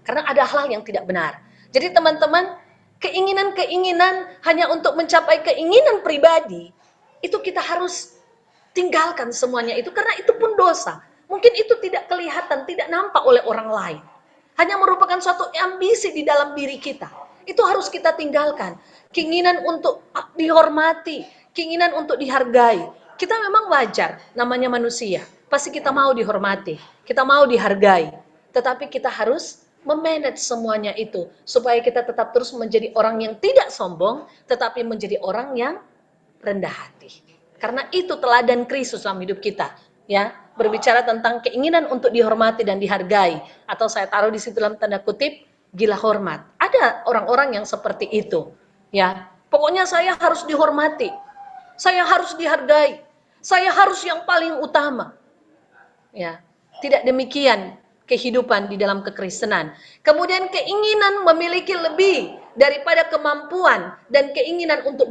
Karena ada hal yang tidak benar. Jadi teman-teman, keinginan-keinginan hanya untuk mencapai keinginan pribadi, itu kita harus tinggalkan semuanya itu, karena itu pun dosa. Mungkin itu tidak kelihatan, tidak nampak oleh orang lain. Hanya merupakan suatu ambisi di dalam diri kita. Itu harus kita tinggalkan. Keinginan untuk dihormati, keinginan untuk dihargai. Kita memang wajar, namanya manusia. Pasti kita mau dihormati, kita mau dihargai. Tetapi kita harus memanage semuanya itu, supaya kita tetap terus menjadi orang yang tidak sombong, tetapi menjadi orang yang rendah hati. Karena itu teladan Kristus dalam hidup kita. Ya, berbicara tentang keinginan untuk dihormati dan dihargai, atau saya taruh di situ dalam tanda kutip, gila hormat. Ada orang-orang yang seperti itu. Ya, pokoknya saya harus dihormati, saya harus dihargai, saya harus yang paling utama. Ya, tidak demikian kehidupan di dalam kekristenan. Kemudian keinginan memiliki lebih daripada kemampuan dan keinginan untuk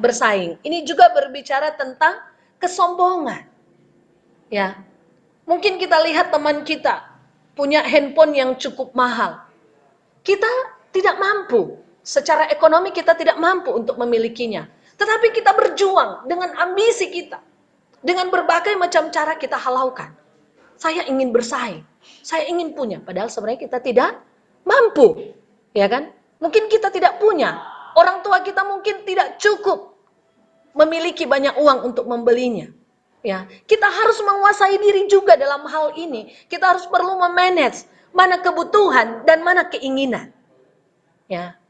bersaing. Ini juga berbicara tentang kesombongan. Ya, mungkin kita lihat teman kita punya handphone yang cukup mahal. Kita tidak mampu, secara ekonomi kita tidak mampu untuk memilikinya. Tetapi kita berjuang dengan ambisi kita. Dengan berbagai macam cara kita halaukan. Saya ingin bersaing, saya ingin punya, padahal sebenarnya kita tidak mampu, ya kan? Mungkin kita tidak punya, orang tua kita mungkin tidak cukup memiliki banyak uang untuk membelinya. Ya, kita harus menguasai diri juga dalam hal ini. Kita harus perlu memanage mana kebutuhan dan mana keinginan. Ya,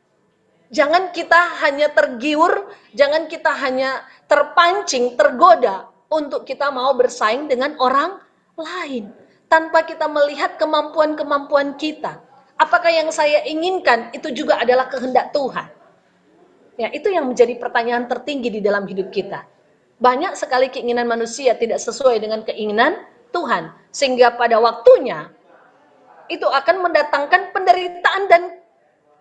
jangan kita hanya tergiur, jangan kita hanya terpancing, tergoda untuk kita mau bersaing dengan orang lain, tanpa kita melihat kemampuan-kemampuan kita. Apakah yang saya inginkan itu juga adalah kehendak Tuhan? Ya, itu yang menjadi pertanyaan tertinggi di dalam hidup kita. Banyak sekali keinginan manusia tidak sesuai dengan keinginan Tuhan, sehingga pada waktunya itu akan mendatangkan penderitaan dan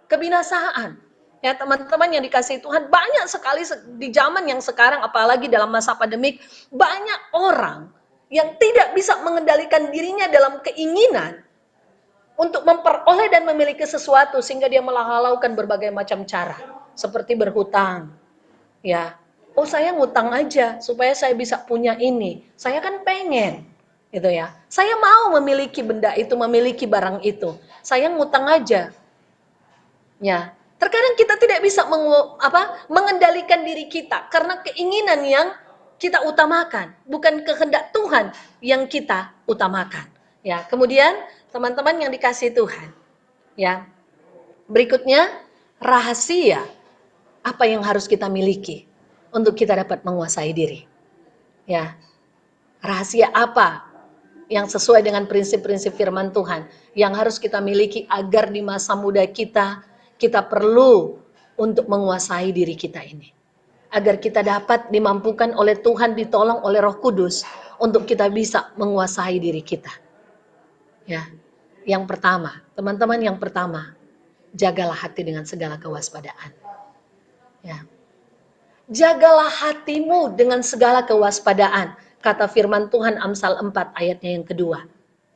kebinasaan. Ya, teman-teman yang dikasihi Tuhan, banyak sekali di zaman yang sekarang, apalagi dalam masa pandemik, banyak orang yang tidak bisa mengendalikan dirinya dalam keinginan untuk memperoleh dan memiliki sesuatu, sehingga dia menghalaukan berbagai macam cara, seperti berhutang. Ya, oh saya ngutang aja supaya saya bisa punya ini. Saya kan pengen, gitu ya. Saya mau memiliki benda itu, memiliki barang itu. Saya ngutang aja. Ya, terkadang kita tidak bisa mengendalikan diri kita karena keinginan yang kita utamakan, bukan kehendak Tuhan yang kita utamakan. Ya, kemudian teman-teman yang dikasihi Tuhan, ya, berikutnya rahasia apa yang harus kita miliki untuk kita dapat menguasai diri. Ya, rahasia apa yang sesuai dengan prinsip-prinsip firman Tuhan yang harus kita miliki agar di masa muda kita perlu untuk menguasai diri kita ini. Agar kita dapat dimampukan oleh Tuhan, ditolong oleh Roh Kudus untuk kita bisa menguasai diri kita. Ya, yang pertama, teman-teman, yang pertama, jagalah hati dengan segala kewaspadaan. Ya, jagalah hatimu dengan segala kewaspadaan, kata firman Tuhan Amsal 4 ayatnya yang kedua.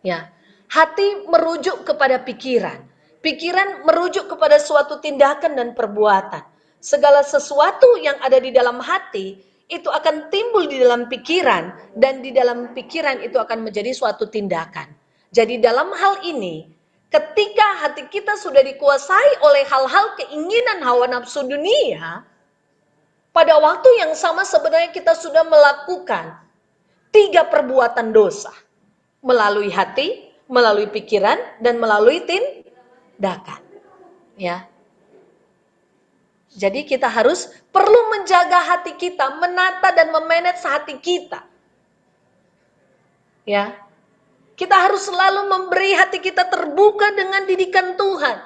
Ya, hati merujuk kepada pikiran, pikiran merujuk kepada suatu tindakan dan perbuatan. Segala sesuatu yang ada di dalam hati itu akan timbul di dalam pikiran, dan di dalam pikiran itu akan menjadi suatu tindakan. Jadi dalam hal ini, ketika hati kita sudah dikuasai oleh hal-hal keinginan hawa nafsu dunia, pada waktu yang sama sebenarnya kita sudah melakukan 3 perbuatan dosa. Melalui hati, melalui pikiran, dan melalui tindakan. Ya. Jadi kita harus perlu menjaga hati kita, menata dan memanage hati kita. Ya. Kita harus selalu memberi hati kita terbuka dengan didikan Tuhan.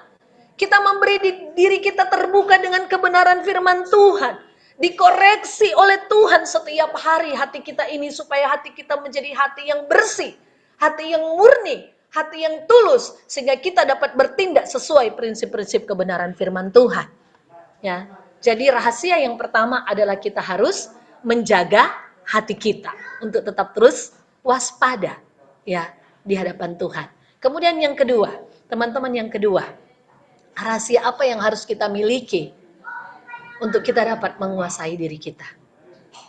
Kita memberi diri kita terbuka dengan kebenaran firman Tuhan. Dikoreksi oleh Tuhan setiap hari hati kita ini, supaya hati kita menjadi hati yang bersih, hati yang murni, hati yang tulus, sehingga kita dapat bertindak sesuai prinsip-prinsip kebenaran firman Tuhan. Ya, jadi rahasia yang pertama adalah kita harus menjaga hati kita untuk tetap terus waspada ya di hadapan Tuhan. Kemudian yang kedua, teman-teman, yang kedua, rahasia apa yang harus kita miliki untuk kita dapat menguasai diri kita?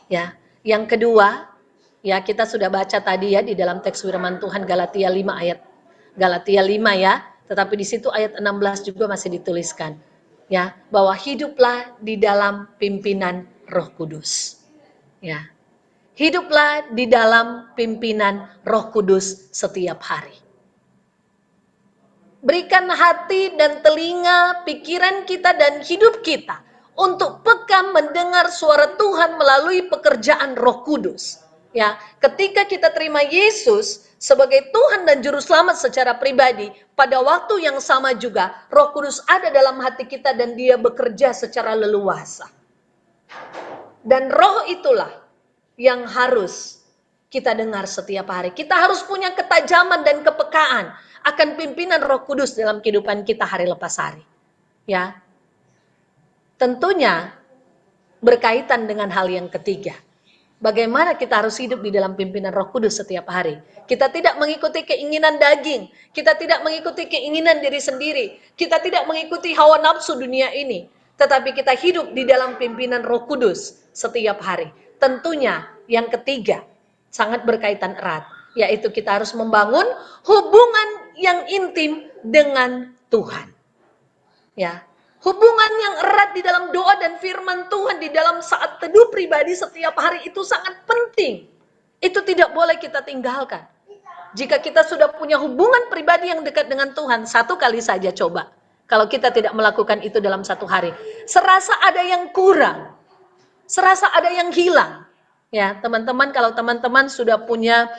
Ya, yang kedua, ya kita sudah baca tadi ya di dalam teks firman Tuhan Galatia 5 ayat Galatia 5 ya, tetapi di situ ayat 16 juga masih dituliskan ya, bahwa hiduplah di dalam pimpinan Roh Kudus. Ya. Hiduplah di dalam pimpinan Roh Kudus setiap hari. Berikan hati dan telinga, pikiran kita dan hidup kita untuk peka mendengar suara Tuhan melalui pekerjaan Roh Kudus. Ya, ketika kita terima Yesus sebagai Tuhan dan Juru Selamat secara pribadi, pada waktu yang sama juga Roh Kudus ada dalam hati kita dan Dia bekerja secara leluasa. Dan Roh itulah yang harus kita dengar setiap hari. Kita harus punya ketajaman dan kepekaan akan pimpinan Roh Kudus dalam kehidupan kita hari lepas hari. Ya. Tentunya berkaitan dengan hal yang ketiga. Bagaimana kita harus hidup di dalam pimpinan Roh Kudus setiap hari. Kita tidak mengikuti keinginan daging, kita tidak mengikuti keinginan diri sendiri, kita tidak mengikuti hawa nafsu dunia ini, tetapi kita hidup di dalam pimpinan Roh Kudus setiap hari. Tentunya yang ketiga sangat berkaitan erat, yaitu kita harus membangun hubungan yang intim dengan Tuhan. Ya, hubungan yang erat di dalam doa dan firman Tuhan di dalam saat teduh pribadi setiap hari itu sangat penting. Itu tidak boleh kita tinggalkan. Jika kita sudah punya hubungan pribadi yang dekat dengan Tuhan, satu kali saja coba. Kalau kita tidak melakukan itu dalam satu hari, serasa ada yang kurang. Serasa ada yang hilang. Ya, teman-teman, kalau teman-teman sudah punya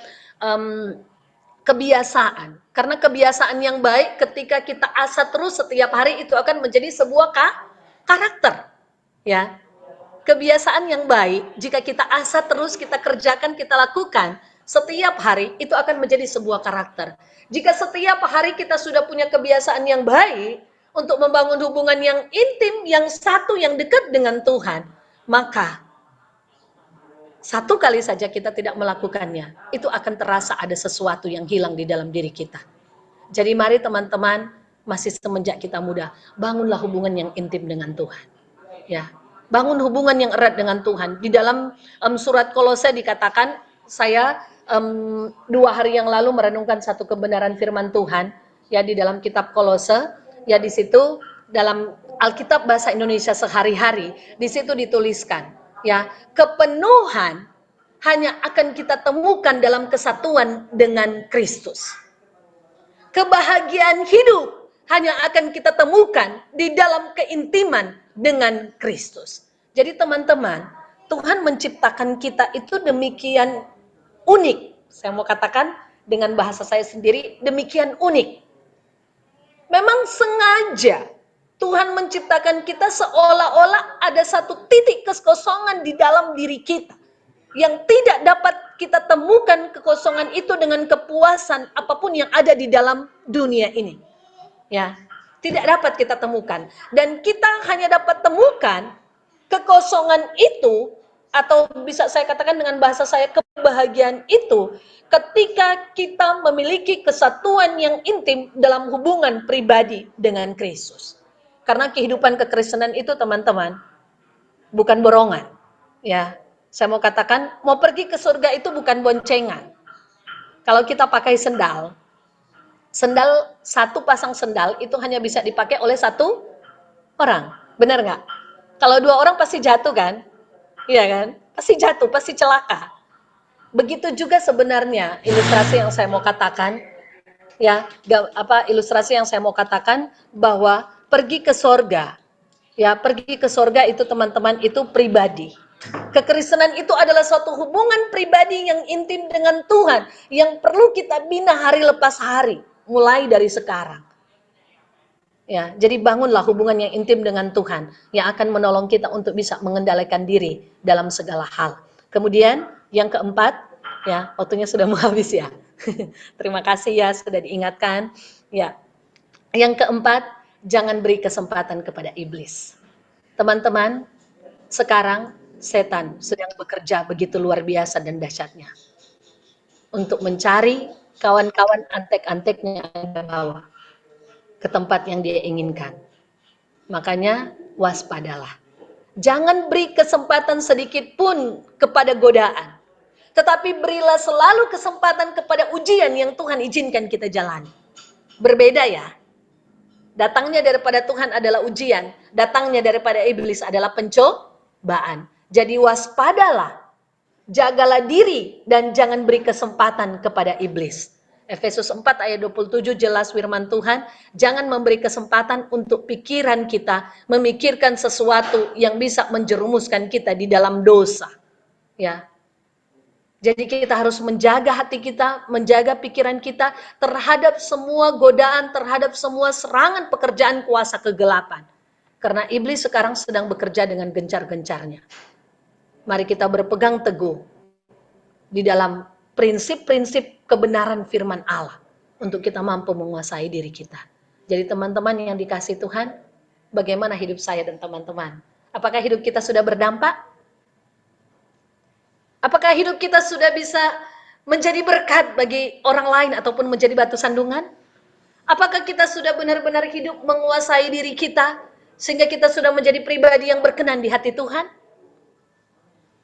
kebiasaan. Karena kebiasaan yang baik ketika kita asah terus setiap hari itu akan menjadi sebuah karakter. Ya. Kebiasaan yang baik jika kita asah terus, kita kerjakan, kita lakukan setiap hari itu akan menjadi sebuah karakter. Jika setiap hari kita sudah punya kebiasaan yang baik untuk membangun hubungan yang intim, yang satu, yang dekat dengan Tuhan, maka satu kali saja kita tidak melakukannya, itu akan terasa ada sesuatu yang hilang di dalam diri kita. Jadi mari teman-teman, masih semenjak kita muda, bangunlah hubungan yang intim dengan Tuhan. Ya, bangun hubungan yang erat dengan Tuhan. Di dalam surat Kolose dikatakan, saya 2 hari yang lalu merenungkan satu kebenaran firman Tuhan, ya di dalam kitab Kolose, ya di situ dalam Alkitab bahasa Indonesia sehari-hari, di situ dituliskan, ya, kepenuhan hanya akan kita temukan dalam kesatuan dengan Kristus. Kebahagiaan hidup hanya akan kita temukan di dalam keintiman dengan Kristus. Jadi teman-teman, Tuhan menciptakan kita itu demikian unik. Saya mau katakan dengan bahasa saya sendiri, demikian unik. Memang sengaja Tuhan menciptakan kita seolah-olah ada satu titik kekosongan di dalam diri kita yang tidak dapat kita temukan kekosongan itu dengan kepuasan apapun yang ada di dalam dunia ini. Ya, tidak dapat kita temukan, dan kita hanya dapat temukan kekosongan itu, atau bisa saya katakan dengan bahasa saya kebahagiaan itu, ketika kita memiliki kesatuan yang intim dalam hubungan pribadi dengan Kristus. Karena kehidupan kekristenan itu teman-teman bukan borongan. Ya, saya mau katakan, mau pergi ke surga itu bukan boncengan. Kalau kita pakai sendal, satu pasang sendal itu hanya bisa dipakai oleh satu orang. Benar nggak? Kalau 2 orang pasti jatuh kan? Iya kan? Pasti jatuh, pasti celaka. Begitu juga sebenarnya ilustrasi yang saya mau katakan, ya, ilustrasi yang saya mau katakan bahwa pergi ke sorga, ya, pergi ke sorga itu teman-teman itu pribadi. Kekristenan itu adalah suatu hubungan pribadi yang intim dengan Tuhan, yang perlu kita bina hari lepas hari, mulai dari sekarang. Ya, jadi bangunlah hubungan yang intim dengan Tuhan, yang akan menolong kita untuk bisa mengendalikan diri dalam segala hal. Kemudian yang keempat, ya, waktunya sudah mau habis ya. Terima kasih ya sudah diingatkan. Ya, yang keempat, jangan beri kesempatan kepada iblis. Teman-teman, sekarang setan sedang bekerja begitu luar biasa dan dahsyatnya untuk mencari kawan-kawan antek-anteknya yang bawa ke tempat yang dia inginkan. Makanya waspadalah. Jangan beri kesempatan sedikit pun kepada godaan. Tetapi berilah selalu kesempatan kepada ujian yang Tuhan izinkan kita jalani. Berbeda ya. Datangnya daripada Tuhan adalah ujian. Datangnya daripada iblis adalah pencobaan. Jadi waspadalah. Jagalah diri dan jangan beri kesempatan kepada iblis. Efesus 4 ayat 27 jelas firman Tuhan, jangan memberi kesempatan untuk pikiran kita memikirkan sesuatu yang bisa menjerumuskan kita di dalam dosa. Ya. Jadi kita harus menjaga hati kita, menjaga pikiran kita terhadap semua godaan, terhadap semua serangan pekerjaan kuasa kegelapan. Karena iblis sekarang sedang bekerja dengan gencar-gencarnya. Mari kita berpegang teguh di dalam prinsip-prinsip kebenaran firman Allah untuk kita mampu menguasai diri kita. Jadi teman-teman yang dikasihi Tuhan, bagaimana hidup saya dan teman-teman? Apakah hidup kita sudah berdampak? Apakah hidup kita sudah bisa menjadi berkat bagi orang lain ataupun menjadi batu sandungan? Apakah kita sudah benar-benar hidup menguasai diri kita sehingga kita sudah menjadi pribadi yang berkenan di hati Tuhan?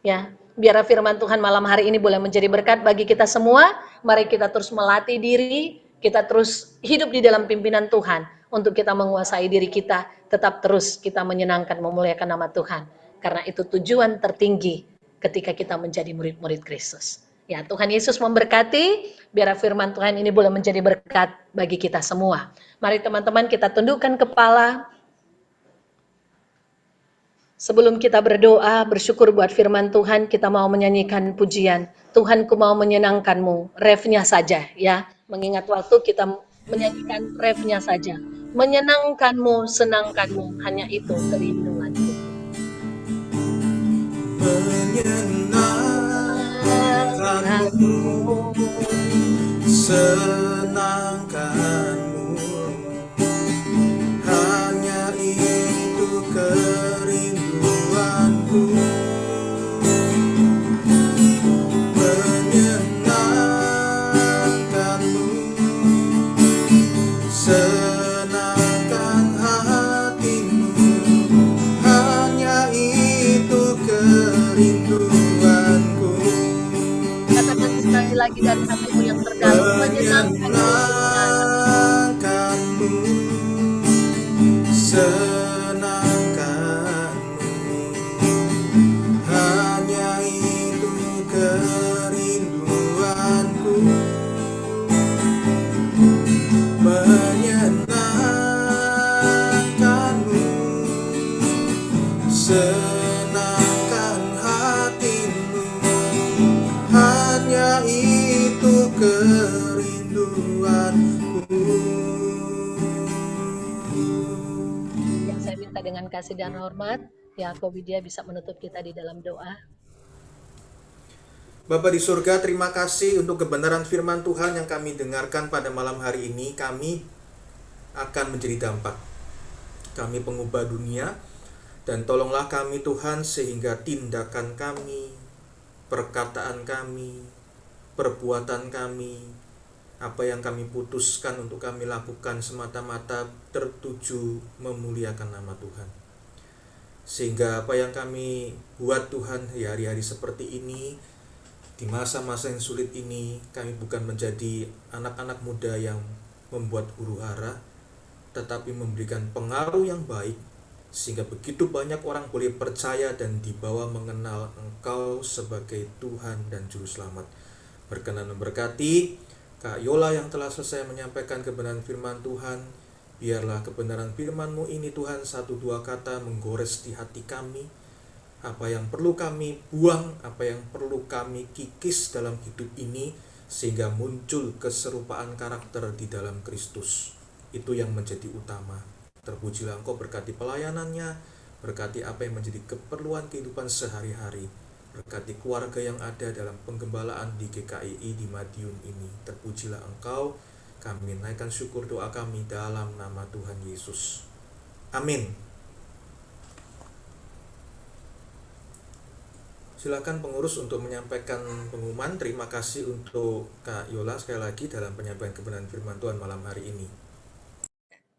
Ya, biar firman Tuhan malam hari ini boleh menjadi berkat bagi kita semua. Mari kita terus melatih diri, kita terus hidup di dalam pimpinan Tuhan untuk kita menguasai diri kita, tetap terus kita menyenangkan, memuliakan nama Tuhan. Karena itu tujuan tertinggi ketika kita menjadi murid-murid Kristus. Ya, Tuhan Yesus memberkati, biar firman Tuhan ini boleh menjadi berkat bagi kita semua. Mari teman-teman kita tundukkan kepala. Sebelum kita berdoa, bersyukur buat firman Tuhan, kita mau menyanyikan pujian. Tuhan, ku mau menyenangkanmu, refnya saja ya. Mengingat waktu kita menyanyikan refnya saja. Menyenangkanmu, senangkanmu, hanya itu kerinduanku. Menyenangkanmu, senangkanmu, hanya itu kerinduanku. Menyenangkanmu, senangkan hatimu, hanya itu kerinduanku. Katakan sekali lagi dari hatimu yang terdalam, Menyenangkanmu, senangkanmu, hanya itu kerinduanku. Menyenangkanmu, senangkan hatimu, hanya itu kerinduanku. yang saya minta dengan kasih dan hormat, Yakob Widya bisa menutup kita di dalam doa. Bapa di surga, terima kasih untuk kebenaran firman Tuhan yang kami dengarkan pada malam hari ini. Kami akan menjadi dampak. Kami pengubah dunia, dan tolonglah kami Tuhan sehingga tindakan kami, perkataan kami, perbuatan kami, apa yang kami putuskan untuk kami lakukan semata-mata tertuju memuliakan nama Tuhan. Sehingga apa yang kami buat Tuhan di hari-hari seperti ini, di masa-masa yang sulit ini, kami bukan menjadi anak-anak muda yang membuat huru-hara, tetapi memberikan pengaruh yang baik, sehingga begitu banyak orang boleh percaya dan dibawa mengenal Engkau sebagai Tuhan dan Juru Selamat. Berkenan memberkati Kak Yola yang telah selesai menyampaikan kebenaran firman Tuhan. Biarlah kebenaran firman-Mu ini Tuhan, 1-2 kata menggores di hati kami. Apa yang perlu kami buang, apa yang perlu kami kikis dalam hidup ini, sehingga muncul keserupaan karakter di dalam Kristus. Itu yang menjadi utama. Terpujilah Engkau, berkati pelayanannya, berkati apa yang menjadi keperluan kehidupan sehari-hari, berkati keluarga yang ada dalam penggembalaan di GKII di Madiun ini. Terpujilah Engkau, kami naikkan syukur doa kami dalam nama Tuhan Yesus. Amin. Silakan pengurus untuk menyampaikan pengumuman. Terima kasih untuk Kak Yola sekali lagi dalam penyampaian kebenaran firman Tuhan malam hari ini.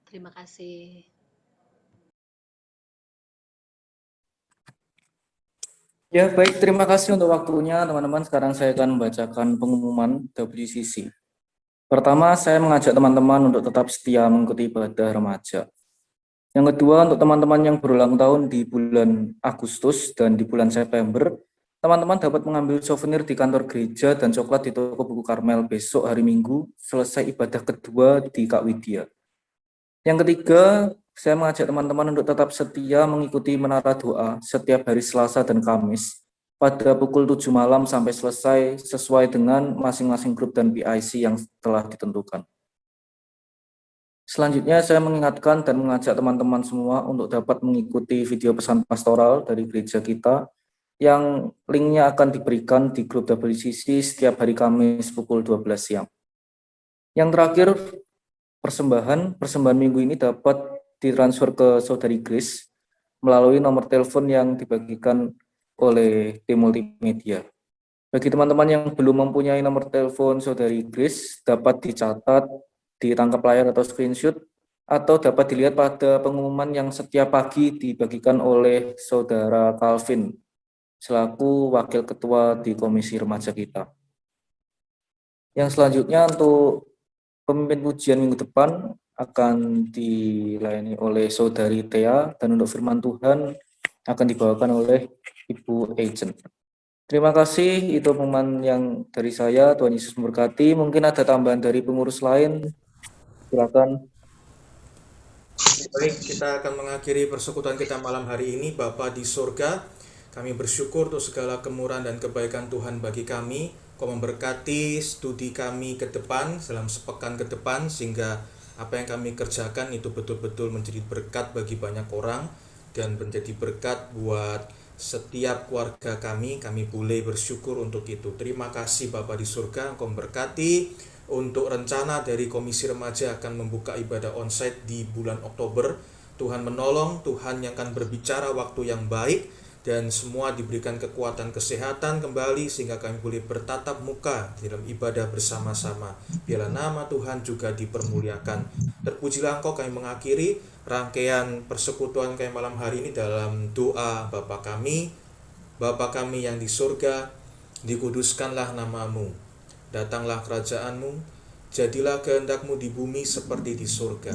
Terima kasih. Ya, baik. Terima kasih untuk waktunya, teman-teman. Sekarang saya akan membacakan pengumuman WCC. Pertama, saya mengajak teman-teman untuk tetap setia mengikuti ibadah remaja. Yang kedua, untuk teman-teman yang berulang tahun di bulan Agustus dan di bulan September, teman-teman dapat mengambil souvenir di kantor gereja dan coklat di toko buku Karmel besok hari Minggu, selesai ibadah kedua di Kak Widya. Yang ketiga, saya mengajak teman-teman untuk tetap setia mengikuti menara doa setiap hari Selasa dan Kamis pada pukul 7 malam sampai selesai sesuai dengan masing-masing grup dan PIC yang telah ditentukan. Selanjutnya, saya mengingatkan dan mengajak teman-teman semua untuk dapat mengikuti video pesan pastoral dari gereja kita yang linknya akan diberikan di grup WCC setiap hari Kamis pukul 12 siang. Yang terakhir, persembahan minggu ini dapat ditransfer ke Saudari Grace melalui nomor telepon yang dibagikan oleh tim multimedia. Bagi teman-teman yang belum mempunyai nomor telepon Saudari Grace, dapat dicatat di tangkap layar atau screenshot, atau dapat dilihat pada pengumuman yang setiap pagi dibagikan oleh Saudara Calvin, selaku Wakil Ketua di Komisi Remaja kita. Yang selanjutnya untuk pemimpin pujian minggu depan akan dilayani oleh Saudari Thea, dan untuk firman Tuhan akan dibawakan oleh Ibu Agent. Terima kasih, itu pengumuman yang dari saya. Tuhan Yesus memberkati. Mungkin ada tambahan dari pengurus lain. Silakan. Baik, kita akan mengakhiri persekutuan kita malam hari ini. Bapa di surga, kami bersyukur untuk segala kemurahan dan kebaikan Tuhan bagi kami. Kau memberkati studi kami ke depan, dalam sepekan ke depan, sehingga apa yang kami kerjakan itu betul-betul menjadi berkat bagi banyak orang dan menjadi berkat buat setiap keluarga kami boleh bersyukur untuk itu. Terima kasih Bapa di surga, Engkau memberkati. Untuk rencana dari Komisi Remaja akan membuka ibadah onsite di bulan Oktober. Tuhan menolong, Tuhan yang akan berbicara waktu yang baik, dan semua diberikan kekuatan kesehatan kembali sehingga kami boleh bertatap muka dalam ibadah bersama-sama. Biarlah nama Tuhan juga dipermuliakan. Terpujilah Engkau. Kami mengakhiri rangkaian persekutuan kami malam hari ini dalam doa Bapa kami yang di surga, dikuduskanlah namamu. Datanglah kerajaanmu, jadilah kehendak-mu di bumi seperti di surga.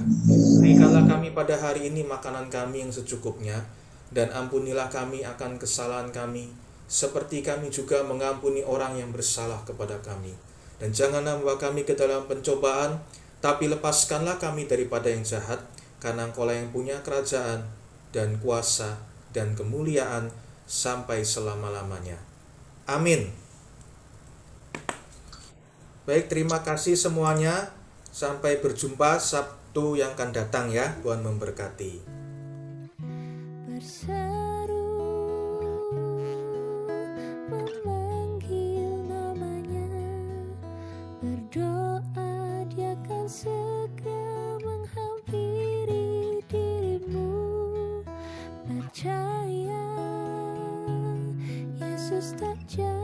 Berikanlah kami pada hari ini makanan kami yang secukupnya, dan ampunilah kami akan kesalahan kami, seperti kami juga mengampuni orang yang bersalah kepada kami. Dan janganlah membawa kami ke dalam pencobaan, tapi lepaskanlah kami daripada yang jahat, karena Engkau lah yang punya kerajaan, dan kuasa, dan kemuliaan, sampai selama-lamanya. Amin. Baik, terima kasih semuanya. Sampai berjumpa Sabtu yang akan datang ya. Tuhan memberkati. Berseru, memanggil namanya, berdoa Dia akan segera menghampiri dirimu. Percaya Yesus tak jauh.